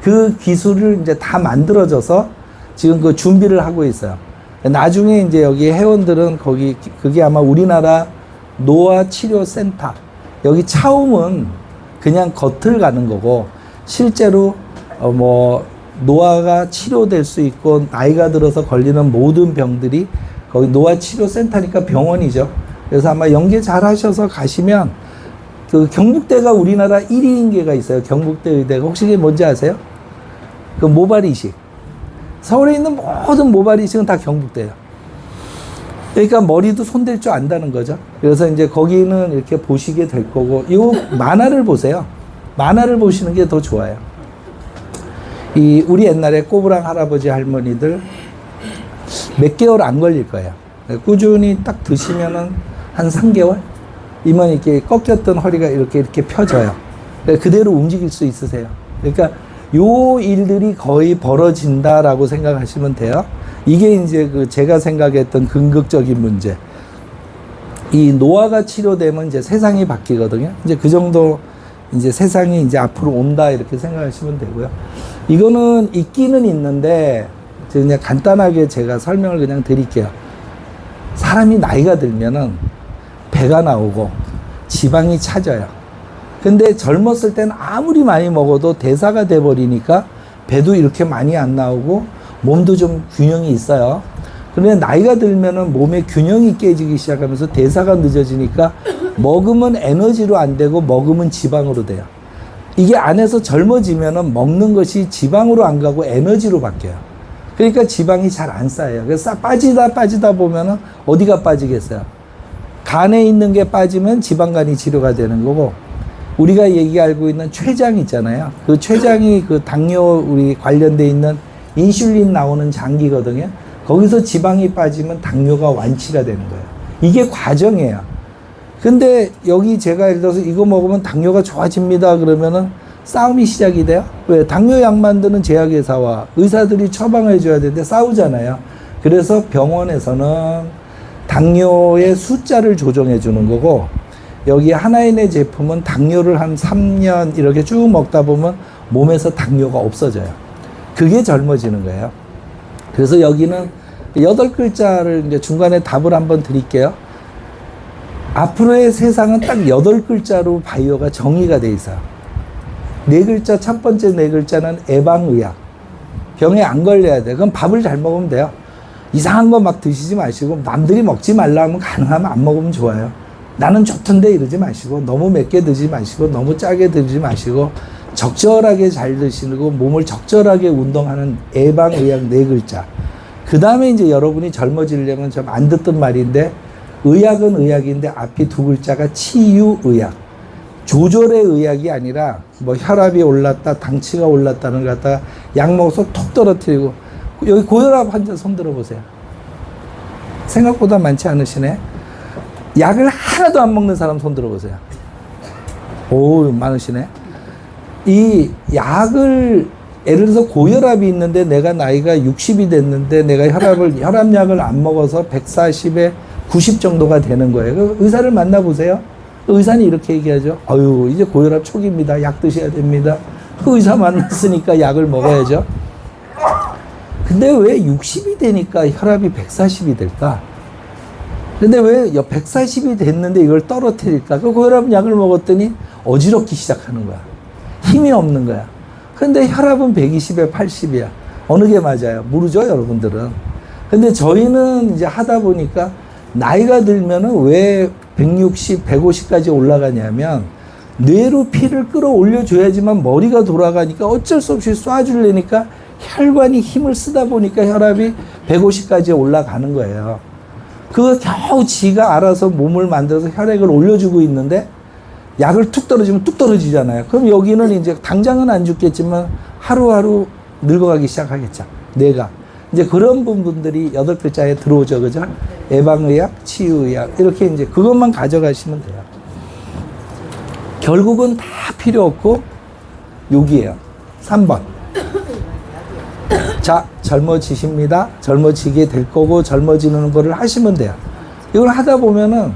그 기술을 이제 다 만들어져서 지금 그 준비를 하고 있어요. 나중에 이제 여기 회원들은 그게 아마 우리나라 노화치료센터. 여기 차움은 그냥 겉을 가는 거고, 실제로, 노화가 치료될 수 있고, 나이가 들어서 걸리는 모든 병들이 거기 노화치료센터니까 병원이죠. 그래서 아마 연계 잘 하셔서 가시면, 경북대가 우리나라 1위인 게가 있어요. 경북대 의대가. 혹시 그게 뭔지 아세요? 그 모발 이식. 서울에 있는 모든 모발 이식은 다 경북대예요. 그러니까 머리도 손댈 줄 안다는 거죠. 그래서 이제 거기는 이렇게 보시게 될 거고, 요 만화를 보세요. 만화를 보시는 게 더 좋아요. 우리 옛날에 꼬부랑 할아버지 할머니들 몇 개월 안 걸릴 거예요. 꾸준히 딱 드시면은 한 3개월? 이만 이렇게 꺾였던 허리가 이렇게 펴져요. 그대로 움직일 수 있으세요. 그러니까 요 일들이 거의 벌어진다라고 생각하시면 돼요. 이게 이제 제가 생각했던 궁극적인 문제. 이 노화가 치료되면 이제 세상이 바뀌거든요. 이제 그 정도 이제 세상이 이제 앞으로 온다 이렇게 생각하시면 되고요. 이거는 있기는 있는데 그냥 간단하게 제가 설명을 그냥 드릴게요. 사람이 나이가 들면은 배가 나오고 지방이 차져요. 근데 젊었을 때는 아무리 많이 먹어도 대사가 돼 버리니까 배도 이렇게 많이 안 나오고 몸도 좀 균형이 있어요. 그런데 나이가 들면은 몸의 균형이 깨지기 시작하면서 대사가 늦어지니까 먹으면 에너지로 안 되고 먹으면 지방으로 돼요. 이게 안에서 젊어지면은 먹는 것이 지방으로 안 가고 에너지로 바뀌어요. 그러니까 지방이 잘 안 쌓여요. 그래서 빠지다 보면은 어디가 빠지겠어요? 간에 있는 게 빠지면 지방간이 치료가 되는 거고, 우리가 알고 있는 췌장 있잖아요. 그 췌장이 그 당뇨 우리 관련돼 있는 인슐린 나오는 장기거든요. 거기서 지방이 빠지면 당뇨가 완치가 되는 거예요. 이게 과정이에요. 근데 여기 제가 예를 들어서 이거 먹으면 당뇨가 좋아집니다 그러면은 싸움이 시작이 돼요. 왜? 당뇨 약 만드는 제약회사와 의사들이 처방해 줘야 되는데 싸우잖아요. 그래서 병원에서는 당뇨의 숫자를 조정해 주는 거고, 여기 하나인의 제품은 당뇨를 한 3년 이렇게 쭉 먹다 보면 몸에서 당뇨가 없어져요. 그게 젊어지는 거예요. 그래서 여기는 8글자를 이제 중간에 답을 한번 드릴게요. 앞으로의 세상은 딱 8글자로 바이오가 정의가 돼 있어요. 4글자, 첫 번째 4글자는 예방의학. 병에 안 걸려야 돼. 그럼 밥을 잘 먹으면 돼요. 이상한 거 막 드시지 마시고, 남들이 먹지 말라 하면 가능하면 안 먹으면 좋아요. 나는 좋던데 이러지 마시고, 너무 맵게 드지 마시고, 너무 짜게 드지 마시고, 적절하게 잘 드시고, 몸을 적절하게 운동하는 예방의학 4글자. 그 다음에 이제 여러분이 젊어지려면 좀 안 듣던 말인데, 의학은 의학인데 앞이 2글자가 치유의학. 조절의 의학이 아니라 뭐 혈압이 올랐다, 당치가 올랐다는 걸 갖다가 약 먹어서 톡 떨어뜨리고. 여기 고혈압 환자 손 들어보세요. 생각보다 많지 않으시네. 약을 하나도 안 먹는 사람 손 들어보세요. 오, 많으시네. 이 약을, 예를 들어서 고혈압이 있는데 내가 나이가 60이 됐는데 내가 혈압약을 안 먹어서 140에 90 정도가 되는 거예요. 그 의사를 만나보세요. 의사는 이렇게 얘기하죠. 아유, 이제 고혈압 초기입니다. 약 드셔야 됩니다. 그 의사 만났으니까 약을 먹어야죠. 근데 왜 60이 되니까 혈압이 140이 될까? 근데 왜 140이 됐는데 이걸 떨어뜨릴까? 그 고혈압 약을 먹었더니 어지럽기 시작하는 거야. 힘이 없는 거야. 근데 혈압은 120에 80이야. 어느 게 맞아요? 모르죠, 여러분들은. 근데 저희는 이제 하다 보니까 나이가 들면은 왜 160, 150까지 올라가냐면 뇌로 피를 끌어올려 줘야지만 머리가 돌아가니까 어쩔 수 없이 쏴주려니까 혈관이 힘을 쓰다 보니까 혈압이 150까지 올라가는 거예요. 그거 겨우 지가 알아서 몸을 만들어서 혈액을 올려주고 있는데 약을 툭 떨어지면 뚝 떨어지잖아요. 그럼 여기는 이제 당장은 안 죽겠지만 하루하루 늙어가기 시작하겠죠. 뇌가. 이제 그런 부분들이 8글자에 들어오죠. 그죠? 예방의학, 치유의학. 이렇게 이제 그것만 가져가시면 돼요. 결국은 다 필요 없고, 여기에요. 3번. 자, 젊어지십니다. 젊어지게 될 거고, 젊어지는 거를 하시면 돼요. 이걸 하다 보면은,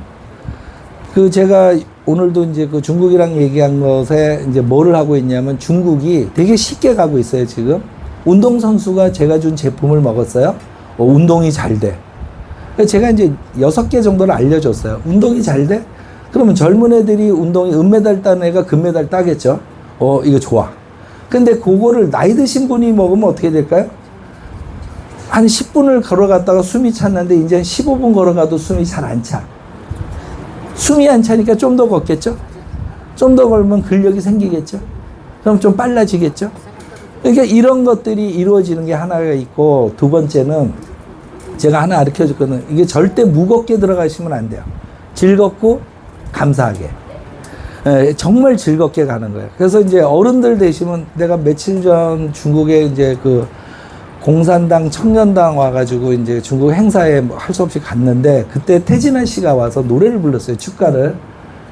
제가 오늘도 이제 그 중국이랑 얘기한 것에 이제 뭐를 하고 있냐면 중국이 되게 쉽게 가고 있어요, 지금. 운동선수가 제가 준 제품을 먹었어요. 운동이 잘 돼. 제가 이제 6개 정도를 알려줬어요. 운동이 잘 돼? 그러면 젊은 애들이 운동이 은메달 딴 애가 금메달 따겠죠. 이거 좋아. 근데 그거를 나이 드신 분이 먹으면 어떻게 될까요? 한 10분을 걸어갔다가 숨이 찼는데 이제 15분 걸어가도 숨이 잘 안 차. 숨이 안 차니까 좀 더 걷겠죠? 좀 더 걸면 근력이 생기겠죠? 그럼 좀 빨라지겠죠? 그러니까 이런 것들이 이루어지는 게 하나가 있고, 두 번째는 제가 하나 가르쳐 줬거든요. 이게 절대 무겁게 들어가시면 안 돼요. 즐겁고 감사하게. 예, 정말 즐겁게 가는 거예요. 그래서 이제 어른들 되시면 내가 며칠 전 중국에 이제 그 공산당 청년당 와가지고 이제 중국 행사에 뭐 할 수 없이 갔는데 그때 태진아 씨가 와서 노래를 불렀어요. 축가를.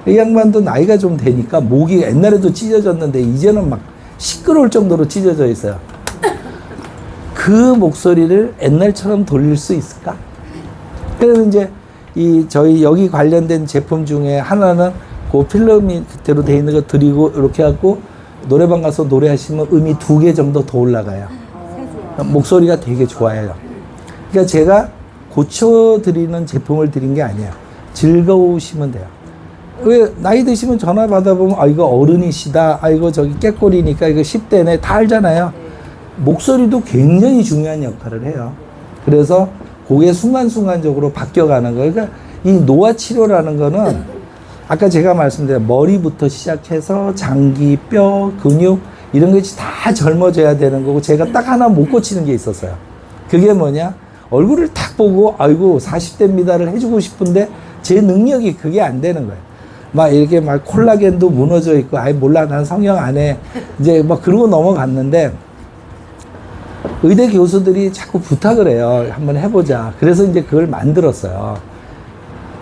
이 양반도 나이가 좀 되니까 목이 옛날에도 찢어졌는데 이제는 막 시끄러울 정도로 찢어져 있어요. 그 목소리를 옛날처럼 돌릴 수 있을까? 그래서 이제 저희 여기 관련된 제품 중에 하나는 그 필름이 그대로 돼 있는 거 드리고 이렇게 갖고 노래방 가서 노래하시면 음이 2개 정도 더 올라가요. 목소리가 되게 좋아요. 그러니까 제가 고쳐드리는 제품을 드린 게 아니에요. 즐거우시면 돼요. 왜 나이 드시면 전화 받아보면 아 이거 어른이시다, 아 이거 저기 깨꼬리니까 이거 10대네 다 알잖아요. 목소리도 굉장히 중요한 역할을 해요. 그래서 그게 순간순간적으로 바뀌어가는 거예요. 그러니까 이 노화 치료라는 거는 아까 제가 말씀드린 머리부터 시작해서 장기, 뼈, 근육 이런 것이 다 젊어져야 되는 거고 제가 딱 하나 못 고치는 게 있었어요. 그게 뭐냐? 얼굴을 딱 보고 아이고 40대입니다를 해주고 싶은데 제 능력이 그게 안 되는 거예요. 막 이렇게 막 콜라겐도 무너져 있고 아이 몰라 난 성형 안 해. 이제 막 그러고 넘어갔는데 의대 교수들이 자꾸 부탁을 해요. 한번 해보자. 그래서 이제 그걸 만들었어요.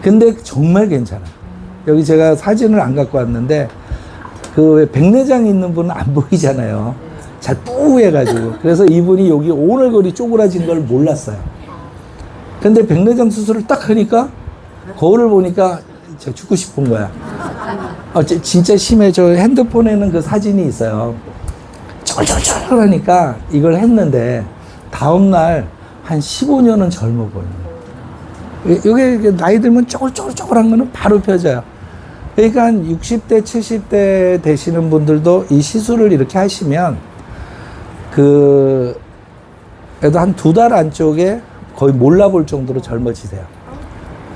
근데 정말 괜찮아요. 여기 제가 사진을 안 갖고 왔는데 그 백내장 있는 분은 안 보이잖아요. 잘 뿌해가지고. 그래서 이분이 여기 오늘거리 쪼그라진 걸 몰랐어요. 근데 백내장 수술을 딱 하니까 거울을 보니까 저 죽고 싶은 거야. 진짜 심해. 저 핸드폰에는 그 사진이 있어요. 쫄쫄쫄 하니까 이걸 했는데 다음날 한 15년은 젊어 보여요. 이게 나이 들면 쪼글쪼글쪼글한 거는 바로 펴져요. 그러니까 한 60대, 70대 되시는 분들도 이 시술을 이렇게 하시면 그래도 한 2달 안쪽에 거의 몰라볼 정도로 젊어지세요.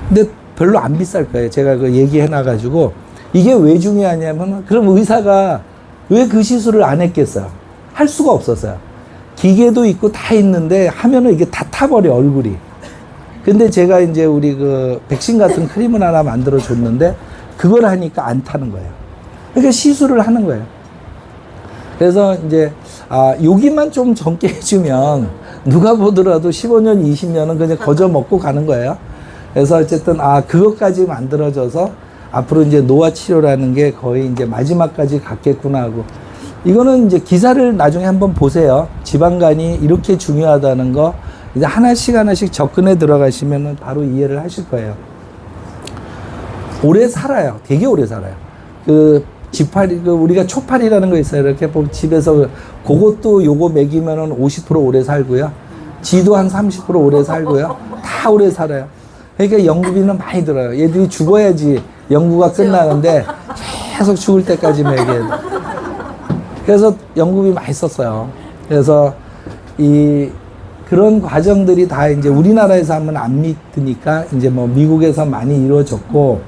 근데 별로 안 비쌀 거예요. 제가 그 얘기해 놔가지고 이게 왜 중요하냐면 그럼 의사가 왜 그 시술을 안 했겠어요? 할 수가 없었어요. 기계도 있고 다 있는데 하면은 이게 다 타버려 얼굴이. 근데 제가 이제 우리 그 백신 같은 크림을 하나 만들어 줬는데 그걸 하니까 안 타는 거예요. 그러니까 시술을 하는 거예요. 그래서 이제 여기만 좀 젊게 해주면 누가 보더라도 15년, 20년은 그냥 거저 먹고 가는 거예요. 그래서 어쨌든 그것까지 만들어져서 앞으로 이제 노화 치료라는 게 거의 이제 마지막까지 갔겠구나 하고 이거는 이제 기사를 나중에 한번 보세요. 지방간이 이렇게 중요하다는 거 이제 하나씩 접근해 들어가시면은 바로 이해를 하실 거예요. 오래 살아요. 되게 오래 살아요. 우리가 초파리라는 거 있어요. 이렇게 보면 집에서 그것도 요거 먹이면은 50% 오래 살고요. 지도 한 30% 오래 살고요. 다 오래 살아요. 그러니까 연구비는 많이 들어요. 얘들이 죽어야지 연구가 끝나는데 계속 죽을 때까지 먹여야 돼. 그래서 연구비 많이 썼어요. 그래서 그런 과정들이 다 이제 우리나라에서 하면 안 믿으니까 이제 뭐 미국에서 많이 이루어졌고,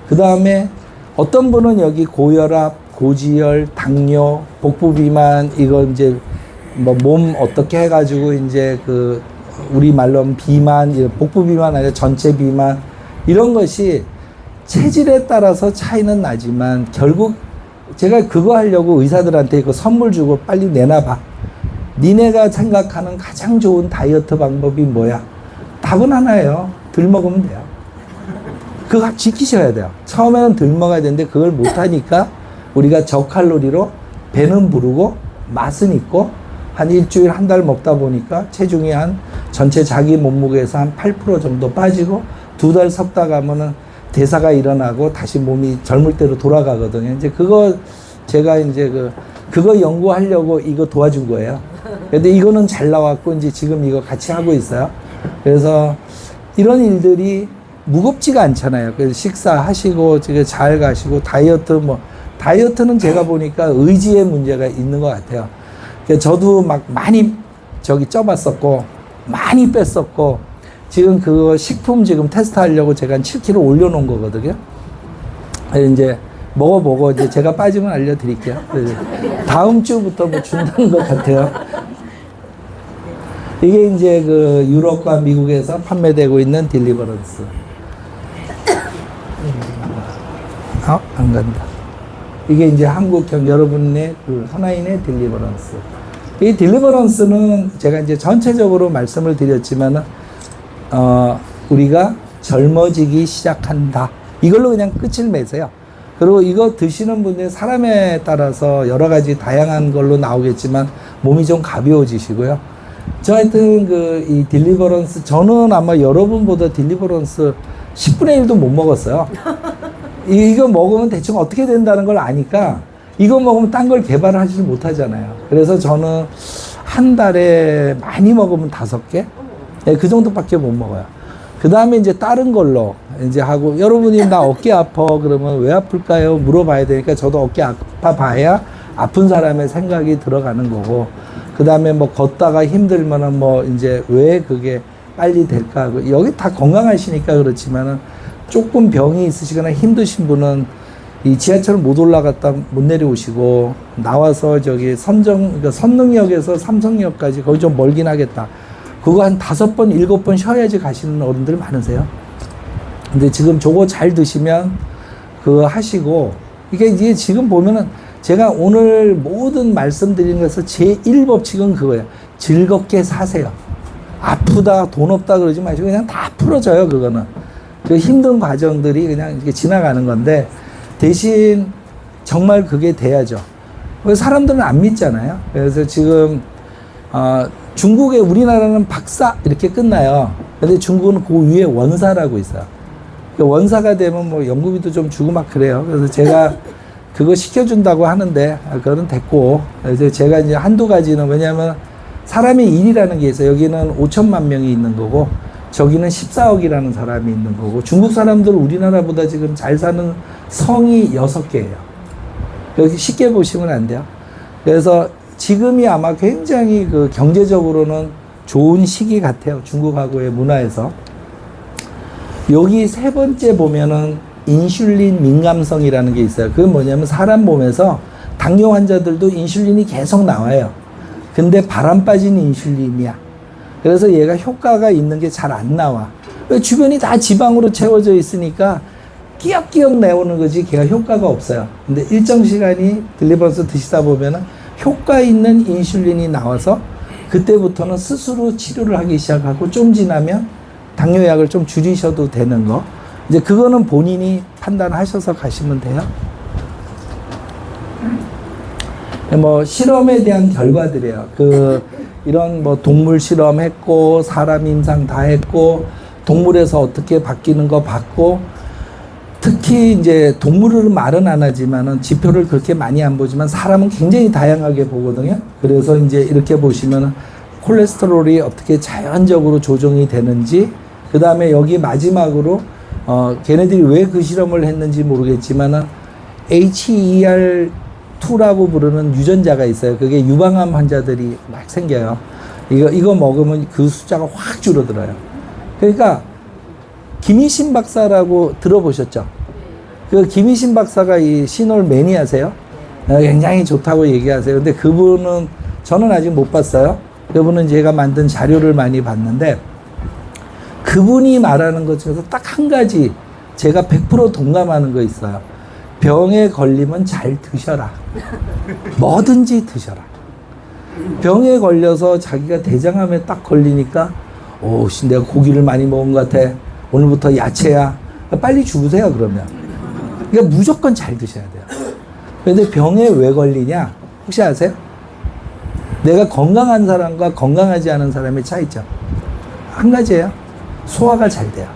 그 다음에 어떤 분은 여기 고혈압, 고지혈, 당뇨, 복부 비만, 이거 이제 뭐 몸 어떻게 해가지고 이제 우리 말로는 비만, 복부 비만 아니라 전체 비만, 이런 것이 체질에 따라서 차이는 나지만 결국 제가 그거 하려고 의사들한테 이거 선물 주고 빨리 내놔봐. 니네가 생각하는 가장 좋은 다이어트 방법이 뭐야? 답은 하나예요. 덜 먹으면 돼요. 그거 지키셔야 돼요. 처음에는 덜 먹어야 되는데 그걸 못하니까 우리가 저칼로리로 배는 부르고 맛은 있고 한 일주일 한 달 먹다 보니까 체중이 전체 자기 몸무게에서 한 8% 정도 빠지고 2달 섭다 가면은 대사가 일어나고 다시 몸이 젊을 때로 돌아가거든요. 이제 그거 제가 이제 그거 연구하려고 이거 도와준 거예요. 근데 이거는 잘 나왔고 이제 지금 이거 같이 하고 있어요. 그래서 이런 일들이 무겁지가 않잖아요. 그래서 식사하시고 지금 잘 가시고 다이어트는 제가 보니까 의지의 문제가 있는 것 같아요. 저도 막 많이 쪄봤었고 많이 뺐었고 지금 그거 식품 지금 테스트 하려고 제가 한 7kg 올려놓은 거거든요. 이제 먹어보고 이제 제가 빠지면 알려드릴게요. 다음 주부터 뭐 준다는 것 같아요. 이게 이제 그 유럽과 미국에서 판매되고 있는 딜리버런스. 안 간다. 이게 이제 여러분의 그 하나인의 딜리버런스. 이 딜리버런스는 제가 이제 전체적으로 말씀을 드렸지만은, 우리가 젊어지기 시작한다. 이걸로 그냥 끝을 맺어요. 그리고 이거 드시는 분들 사람에 따라서 여러 가지 다양한 걸로 나오겠지만 몸이 좀 가벼워지시고요. 저 하여튼 이 딜리버런스, 저는 아마 여러분보다 딜리버런스 10분의 1도 못 먹었어요. 이거 먹으면 대충 어떻게 된다는 걸 아니까 이거 먹으면 딴 걸 개발을 하지 못하잖아요. 그래서 저는 한 달에 많이 먹으면 5개? 네, 그 정도밖에 못 먹어요. 그 다음에 이제 다른 걸로 이제 하고, 여러분이 나 어깨 아파 그러면 왜 아플까요? 물어봐야 되니까 저도 어깨 아파 봐야 아픈 사람의 생각이 들어가는 거고, 그 다음에 뭐 걷다가 힘들면은 뭐 이제 왜 그게 빨리 될까? 여기 다 건강하시니까 그렇지만은 조금 병이 있으시거나 힘드신 분은 이 지하철 못 올라갔다 못 내려오시고 나와서 저기 그러니까 선릉역에서 삼성역까지 거기 좀 멀긴 하겠다. 그거 한 5번, 7번 쉬어야지 가시는 어른들 많으세요. 근데 지금 저거 잘 드시면 그거 하시고, 이게 이제 지금 보면은 제가 오늘 모든 말씀드리는 것에서 제1법칙은 그거예요. 즐겁게 사세요. 아프다, 돈 없다 그러지 마시고 그냥 다 풀어져요, 그거는. 그 힘든 과정들이 그냥 이렇게 지나가는 건데, 대신 정말 그게 돼야죠. 사람들은 안 믿잖아요. 그래서 지금, 중국에 우리나라는 박사 이렇게 끝나요. 근데 중국은 그 위에 원사라고 있어요. 원사가 되면 뭐 연구비도 좀 주고 막 그래요. 그래서 제가 그거 시켜준다고 하는데, 그거는 됐고, 이제 제가 이제 한두 가지는, 왜냐하면 사람의 일이라는 게 있어요. 여기는 5천만 명이 있는 거고, 저기는 14억이라는 사람이 있는 거고, 중국 사람들 우리나라보다 지금 잘 사는 성이 6개예요. 여기 쉽게 보시면 안 돼요. 그래서 지금이 아마 굉장히 그 경제적으로는 좋은 시기 같아요. 중국하고의 문화에서. 여기 3번째 보면은 인슐린 민감성이라는 게 있어요. 그건 뭐냐면 사람 몸에서 당뇨 환자들도 인슐린이 계속 나와요. 근데 바람 빠진 인슐린이야. 그래서 얘가 효과가 있는 게 잘 안 나와. 주변이 다 지방으로 채워져 있으니까 끼역끼역 내오는 거지 걔가 효과가 없어요. 근데 일정 시간이 딜리버런스 드시다 보면은 효과 있는 인슐린이 나와서 그때부터는 스스로 치료를 하기 시작하고, 좀 지나면 당뇨약을 좀 줄이셔도 되는 거. 이제 그거는 본인이 판단하셔서 가시면 돼요. 뭐 실험에 대한 결과들이에요. 이런 뭐 동물 실험했고, 사람 임상 다 했고, 동물에서 어떻게 바뀌는 거 봤고, 특히 이제 동물은 말은 안 하지만은 지표를 그렇게 많이 안 보지만 사람은 굉장히 다양하게 보거든요. 그래서 이제 이렇게 보시면은 콜레스테롤이 어떻게 자연적으로 조정이 되는지, 그 다음에 여기 마지막으로 걔네들이 왜 그 실험을 했는지 모르겠지만은 HER2라고 부르는 유전자가 있어요. 그게 유방암 환자들이 막 생겨요. 이거 먹으면 그 숫자가 확 줄어들어요. 그러니까 김희신 박사라고 들어보셨죠? 그 김희신 박사가 이 시놀 매니아세요? 굉장히 좋다고 얘기하세요. 근데 그분은 저는 아직 못 봤어요. 그분은 제가 만든 자료를 많이 봤는데, 그분이 말하는 것 중에서 딱 한 가지 제가 100% 동감하는 거 있어요. 병에 걸리면 잘 드셔라. 뭐든지 드셔라. 병에 걸려서 자기가 대장암에 딱 걸리니까, 내가 고기를 많이 먹은 것 같아. 오늘부터 야채야. 빨리 죽으세요, 그러면. 그러니까 무조건 잘 드셔야 돼요. 근데 병에 왜 걸리냐? 혹시 아세요? 내가 건강한 사람과 건강하지 않은 사람의 차이점. 한 가지예요. 소화가 잘 돼요.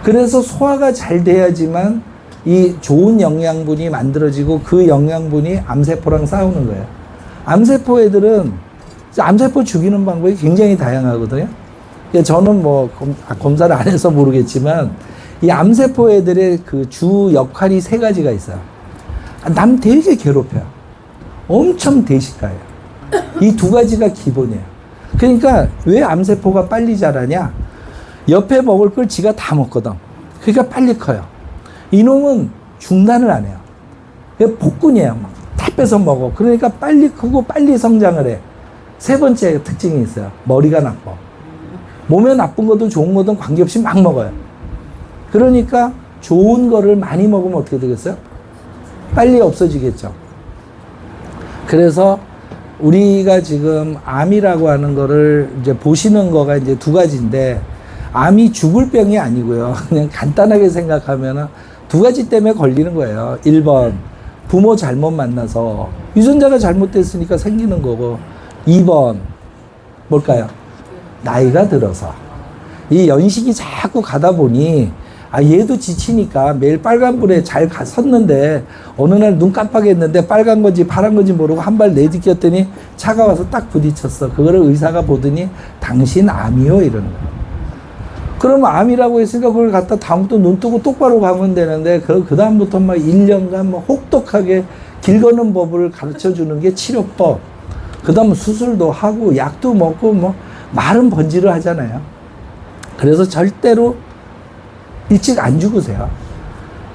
그래서 소화가 잘 돼야지만 이 좋은 영양분이 만들어지고, 그 영양분이 암세포랑 싸우는 거예요. 암세포 애들은, 암세포 죽이는 방법이 굉장히 다양하거든요. 저는 뭐 검사를 안 해서 모르겠지만, 이 암세포 애들의 그 주 역할이 3가지가 있어요. 남 되게 괴롭혀요. 엄청 대식가예요. 이 2가지가 기본이에요. 그러니까 왜 암세포가 빨리 자라냐? 옆에 먹을 걸 지가 다 먹거든. 그러니까 빨리 커요. 이놈은 중단을 안 해요. 복근이에요. 막 다 뺏어 먹어. 그러니까 빨리 크고 빨리 성장을 해. 세 번째 특징이 있어요. 머리가 나빠. 몸에 나쁜 거든 좋은 거든 관계없이 막 먹어요. 그러니까 좋은 거를 많이 먹으면 어떻게 되겠어요? 빨리 없어지겠죠. 그래서 우리가 지금 암이라고 하는 거를 이제 보시는 거가 이제 두 가지인데, 암이 죽을 병이 아니고요. 그냥 간단하게 생각하면 두 가지 때문에 걸리는 거예요. 1번, 부모 잘못 만나서 유전자가 잘못됐으니까 생기는 거고, 2번, 뭘까요? 나이가 들어서. 이 연식이 자꾸 가다 보니, 얘도 지치니까 매일 빨간불에 잘 섰는데, 어느 날 눈 깜빡했는데 빨간 건지 파란 건지 모르고 한 발 내디뎠더니 차가 와서 딱 부딪혔어. 그거를 의사가 보더니 당신 암이요? 이러는 거예요. 그러면 암이라고 했으니까 그걸 갖다 다음부터 눈 뜨고 똑바로 가면 되는데, 그다음부터 막 1년간 막 혹독하게 길 거는 법을 가르쳐 주는 게 치료법. 그 다음 수술도 하고 약도 먹고 뭐 말은 번지를 하잖아요. 그래서 절대로 일찍 안 죽으세요.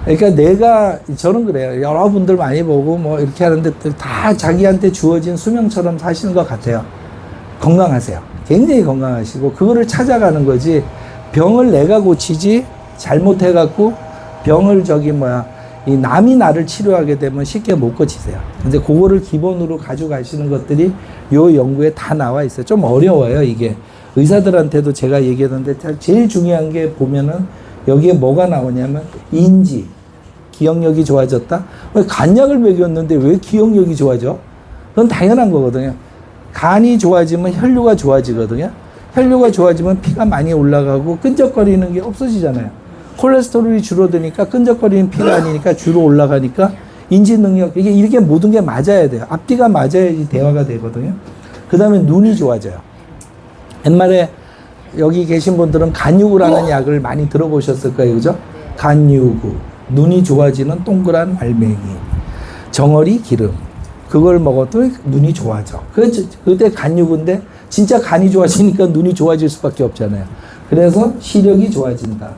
그러니까 저는 그래요. 여러분들 많이 보고 뭐 이렇게 하는데 다 자기한테 주어진 수명처럼 사시는 것 같아요. 건강하세요. 굉장히 건강하시고, 그거를 찾아가는 거지, 병을 내가 고치지, 잘못해갖고 병을 이 남이 나를 치료하게 되면 쉽게 못 고치세요. 근데 그거를 기본으로 가져가시는 것들이 요 연구에 다 나와 있어요. 좀 어려워요, 이게. 의사들한테도 제가 얘기하던데, 제일 중요한 게 보면은 여기에 뭐가 나오냐면 인지, 기억력이 좋아졌다. 왜 간약을 먹였는데 왜 기억력이 좋아져? 그건 당연한 거거든요. 간이 좋아지면 혈류가 좋아지거든요. 혈류가 좋아지면 피가 많이 올라가고 끈적거리는 게 없어지잖아요. 콜레스테롤이 줄어드니까 끈적거리는 피가 아니니까 주로 올라가니까 인지 능력, 이게 모든 게 맞아야 돼요. 앞뒤가 맞아야지 대화가 되거든요. 그 다음에 눈이 좋아져요. 옛말에 여기 계신 분들은 간유구라는 약을 많이 들어보셨을 거예요. 그죠? 간유구. 눈이 좋아지는 동그란 알맹이. 정어리 기름. 그걸 먹어도 눈이 좋아져. 그때 간유구인데 진짜 간이 좋아지니까 눈이 좋아질 수밖에 없잖아요. 그래서 시력이 좋아진다.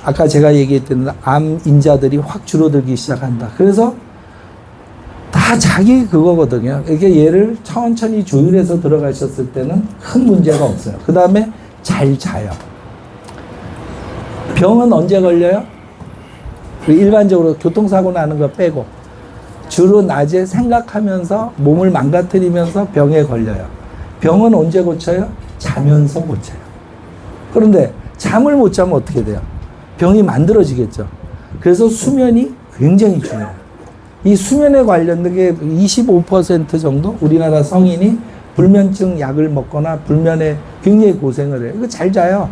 아까 제가 얘기했던 암 인자들이 확 줄어들기 시작한다. 그래서 다 자기 그거거든요. 이게 얘를 천천히 조율해서 들어가셨을 때는 큰 문제가 없어요. 그 다음에 잘 자요. 병은 언제 걸려요? 일반적으로 교통사고 나는 거 빼고 주로 낮에 생각하면서 몸을 망가뜨리면서 병에 걸려요. 병은 언제 고쳐요? 자면서 고쳐요. 그런데 잠을 못 자면 어떻게 돼요? 병이 만들어지겠죠. 그래서 수면이 굉장히 중요해요. 이 수면에 관련된 게 25% 정도 우리나라 성인이 불면증 약을 먹거나 불면에 굉장히 고생을 해요. 이거 잘 자요.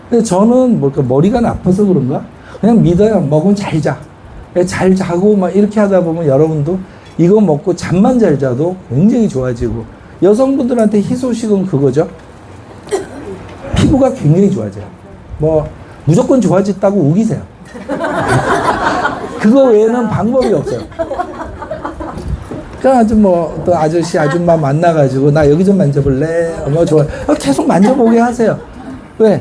근데 저는 머리가 나빠서 그런가? 그냥 믿어요. 먹으면 잘 자. 잘 자고 막 이렇게 하다 보면 여러분도 이거 먹고 잠만 잘 자도 굉장히 좋아지고, 여성분들한테 희소식은 그거죠. 피부가 굉장히 좋아져요. 무조건 좋아졌다고 우기세요. 그거 외에는 방법이 없어요. 그러니까 또 아저씨, 아줌마 만나가지고 나 여기 좀 만져볼래? 좋아요. 계속 만져보게 하세요. 왜?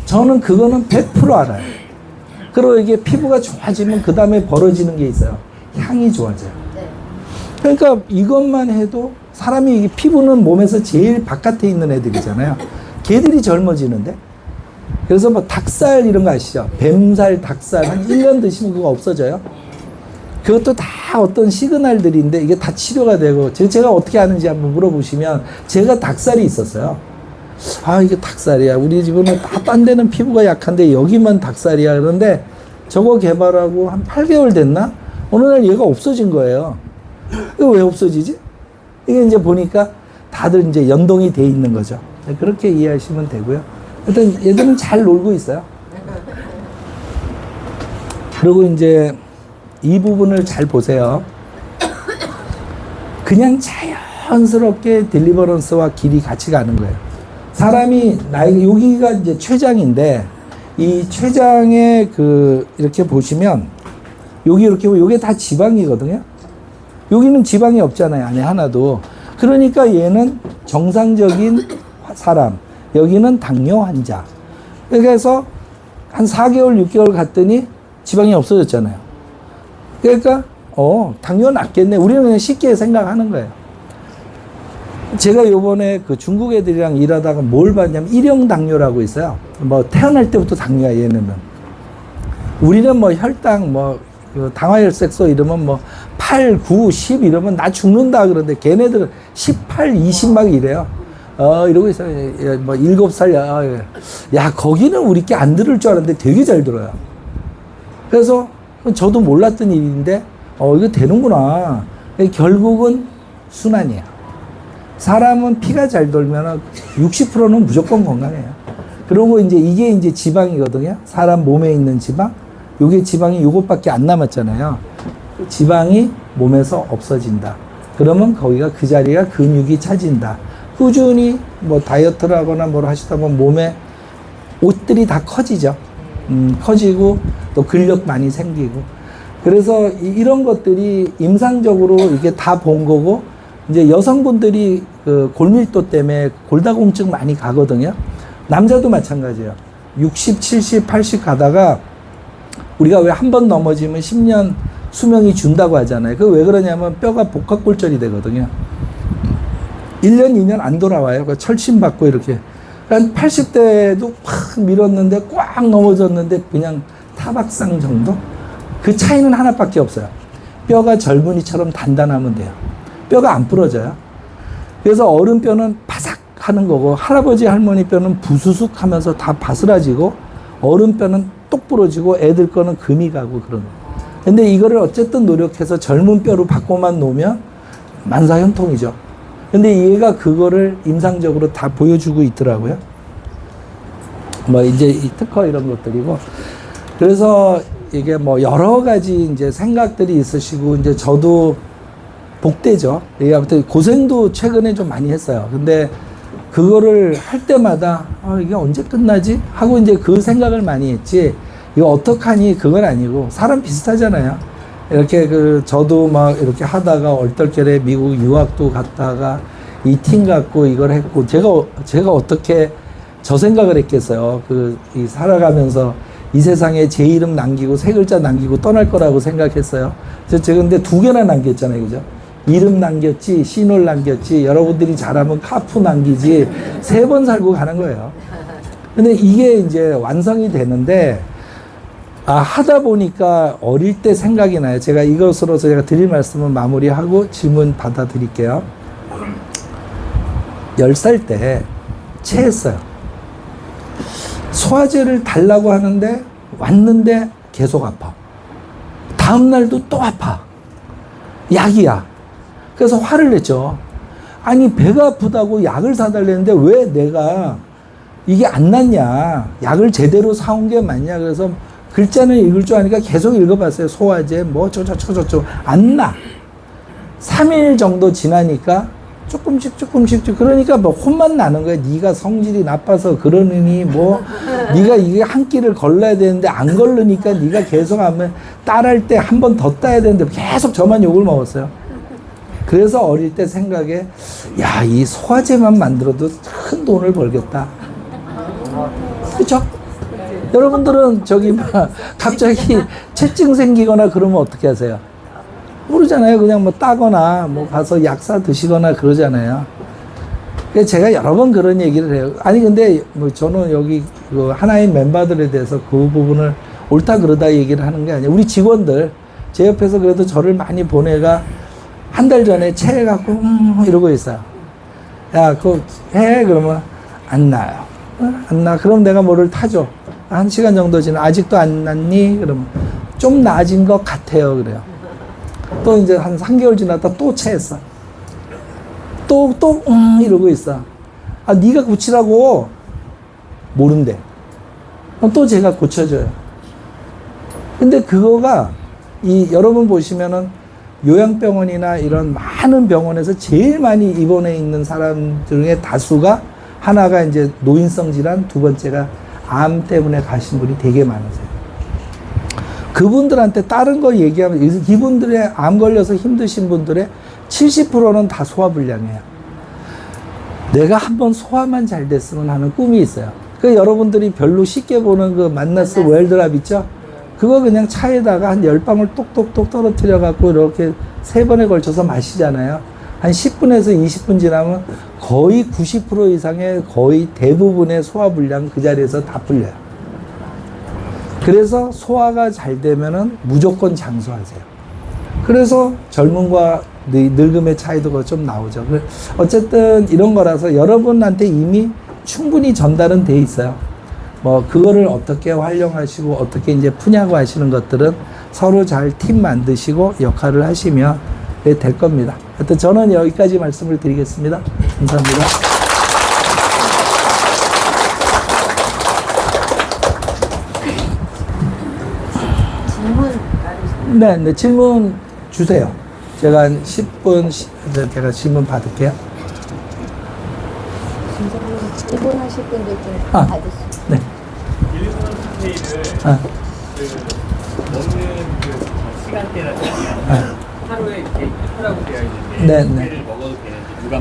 저는 그거는 100% 알아요. 그리고 이게 피부가 좋아지면 그 다음에 벌어지는 게 있어요. 향이 좋아져요. 그러니까 이것만 해도 사람이 피부는 몸에서 제일 바깥에 있는 애들이잖아요. 걔들이 젊어지는데? 그래서 닭살 이런 거 아시죠? 뱀살, 닭살 한 1년 드시면 그거 없어져요. 그것도 다 어떤 시그널들인데 이게 다 치료가 되고, 제가 어떻게 하는지 한번 물어보시면, 제가 닭살이 있었어요. 이게 닭살이야. 우리 집은 다 딴 데는 피부가 약한데 여기만 닭살이야. 그런데 저거 개발하고 한 8개월 됐나? 어느 날 얘가 없어진 거예요. 이거 왜 없어지지? 이게 이제 보니까 다들 이제 연동이 돼 있는 거죠. 그렇게 이해하시면 되고요. 일단 얘들은 잘 놀고 있어요. 그리고 이제 이 부분을 잘 보세요. 그냥 자연스럽게 딜리버런스와 길이 같이 가는 거예요. 사람이 여기가 이제 췌장인데, 이 췌장에 이렇게 보시면 여기 이렇게 보면 이게 다 지방이거든요. 여기는 지방이 없잖아요. 안에 하나도. 그러니까 얘는 정상적인 사람, 여기는 당뇨 환자. 그래서 한 4개월, 6개월 갔더니 지방이 없어졌잖아요. 그러니까 당뇨 낫겠네. 우리는 그냥 쉽게 생각하는 거예요. 제가 요번에 그 중국 애들이랑 일하다가 뭘 봤냐면 일형 당뇨라고 있어요. 뭐 태어날 때부터 당뇨야, 얘네는. 우리는 뭐 혈당 그 당화혈색소 이러면 뭐 8, 9, 10 이러면 나 죽는다 그러는데 걔네들은 18, 20 막 이래요. 이러고 있어요. 뭐 7살, 야, 거기는 우리 게 안 들을 줄 알았는데 되게 잘 들어요. 그래서 저도 몰랐던 일인데, 이거 되는구나. 결국은 순환이야. 사람은 피가 잘 돌면 60%는 무조건 건강해요. 그리고 이게 이제 지방이거든요. 사람 몸에 있는 지방. 요게 지방이 요것밖에 안 남았잖아요. 지방이 몸에서 없어진다. 그러면 거기가 그 자리가 근육이 차진다. 꾸준히 뭐 다이어트를 하거나 뭘 하시다 보면 몸에 옷들이 다 커지죠. 커지고 또 근력 많이 생기고. 그래서 이런 것들이 임상적으로 이게 다 본 거고, 이제 여성분들이 그 골밀도 때문에 골다공증 많이 가거든요. 남자도 마찬가지예요. 60, 70, 80 가다가 우리가 왜 한 번 넘어지면 10년 수명이 준다고 하잖아요. 그 왜 그러냐면 뼈가 복합골절이 되거든요. 1년, 2년 안 돌아와요. 철심받고 이렇게. 그러니까 80대도 팍 밀었는데 꽉 넘어졌는데 그냥 타박상 정도? 그 차이는 하나밖에 없어요. 뼈가 젊은이처럼 단단하면 돼요. 뼈가 안 부러져요. 그래서 어른 뼈는 바삭 하는 거고, 할아버지 할머니 뼈는 부수숙 하면서 다 바스라지고, 어른 뼈는 똑 부러지고, 애들 거는 금이 가고 그런 거예요. 근데 이거를 어쨌든 노력해서 젊은 뼈로 바꿔만 놓으면 만사형통이죠. 근데 얘가 그거를 임상적으로 다 보여주고 있더라고요. 뭐 이제 이 특허 이런 것들이고. 그래서 이게 뭐 여러 가지 이제 생각들이 있으시고, 이제 저도 복대죠. 이게 아무튼 고생도 최근에 좀 많이 했어요. 근데 그거를 할 때마다 이게 언제 끝나지? 하고 이제 그 생각을 많이 했지. 이거 어떡하니? 그건 아니고, 사람 비슷하잖아요. 이렇게 저도 막 이렇게 하다가 얼떨결에 미국 유학도 갔다가 이 팀 갖고 이걸 했고, 제가 어떻게 저 생각을 했겠어요. 이 살아가면서 이 세상에 제 이름 남기고 세 글자 남기고 떠날 거라고 생각했어요. 제가 근데 2개나 남겼잖아요. 그죠? 이름 남겼지, 시놀 남겼지, 여러분들이 잘하면 카푸 남기지, 3번 살고 가는 거예요. 근데 이게 이제 완성이 되는데, 하다 보니까 어릴 때 생각이 나요. 제가 이것으로서 제가 드릴 말씀은 마무리하고 질문 받아드릴게요. 10살 때 체했어요. 소화제를 달라고 하는데 왔는데 계속 아파. 다음날도 또 아파. 약이야. 그래서 화를 냈죠. 아니, 배가 아프다고 약을 사달랬는데 왜 내가 이게 안 낫냐. 약을 제대로 사온 게 맞냐. 그래서 글자는 읽을 줄 아니까 계속 읽어봤어요. 소화제, 뭐, 저저저저저. 안 나. 3일 정도 지나니까 조금씩. 그러니까 뭐 혼만 나는 거야. 네가 성질이 나빠서 그러느니 뭐, 네가 이게 한 끼를 걸러야 되는데 안 걸르니까 네가 계속 하면 딸할 때 한 번 더 따야 되는데 계속 저만 욕을 먹었어요. 그래서 어릴 때 생각에, 야, 이 소화제만 만들어도 큰 돈을 벌겠다. 그쵸? 여러분들은 갑자기 체증 생기거나 그러면 어떻게 하세요? 모르잖아요. 그냥 뭐 따거나 뭐 가서 약 사 드시거나 그러잖아요. 그래서 제가 여러 번 그런 얘기를 해요. 아니, 근데 뭐 저는 여기 그 하나인 멤버들에 대해서 그 부분을 옳다 그러다 얘기를 하는 게 아니에요. 우리 직원들, 제 옆에서 그래도 저를 많이 보내가 한 달 전에 체해갖고, 이러고 있어요. 야, 그거 해? 그러면 안 나요. 안 나. 그럼 내가 뭐를 타줘. 1시간 정도 지나 아직도 안 났니? 그러면 좀 나아진 것 같아요. 그래요. 또 이제 한 3개월 지났다 또 체했어. 또 이러고 있어. 네가 고치라고. 모른대. 또 제가 고쳐줘요. 근데 그거가 여러분 보시면은 요양병원이나 이런 많은 병원에서 제일 많이 입원해 있는 사람 중에 다수가 하나가 이제 노인성 질환, 2번째가 암 때문에 가신 분이 되게 많으세요. 그분들한테 다른 거 얘기하면 이분들의 암 걸려서 힘드신 분들의 70%는 다 소화불량이에요. 내가 한번 소화만 잘 됐으면 하는 꿈이 있어요. 여러분들이 별로 쉽게 보는 그 만나스 웰드랍 있죠? 그거 그냥 차에다가 한 10방울 똑똑똑 떨어뜨려 갖고 이렇게 3번에 걸쳐서 마시잖아요. 한 10분에서 20분 지나면 거의 90% 이상의 거의 대부분의 소화불량 그 자리에서 다 풀려요. 그래서 소화가 잘 되면은 무조건 장수하세요. 그래서 젊음과 늙음의 차이도 좀 나오죠. 어쨌든 이런 거라서 여러분한테 이미 충분히 전달은 돼 있어요. 뭐 그거를 어떻게 활용하시고 어떻게 이제 푸냐고 하시는 것들은 서로 잘 팀 만드시고 역할을 하시면 될 겁니다. 하여튼 저는 여기까지 말씀을 드리겠습니다. 감사합니다. 질문 네, 질문 주세요. 제가 한 10분, 제가 질문 받을게요. 질문하실 분들 좀 아. 받으시죠. 네. 일본 스테이를 아, 먹는 그 시간대라든지 아, 하루에 이렇게 하라고 되어 있는데 네, 두 네. 개를 먹어도 되는지 누가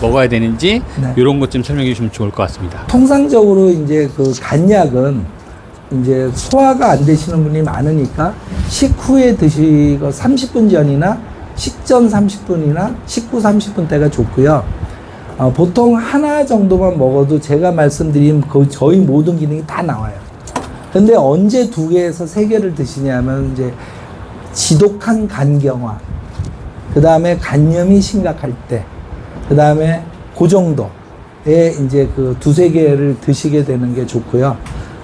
먹어야 되는지 네. 이런 것 좀 설명해 주시면 좋을 것 같습니다. 통상적으로 이제 그 간약은 이제 소화가 안 되시는 분이 많으니까 식후에 드시고 30분 전이나 식전 30분이나 식후 30분 때가 좋고요. 보통 하나 정도만 먹어도 제가 말씀드린 그 저희 모든 기능이 다 나와요. 근데 언제 2개에서 3개를 드시냐면 이제 지독한 간경화, 그 다음에 간염이 심각할 때, 그 다음에 그 정도에 이제 그 2-3개를 드시게 되는 게 좋고요.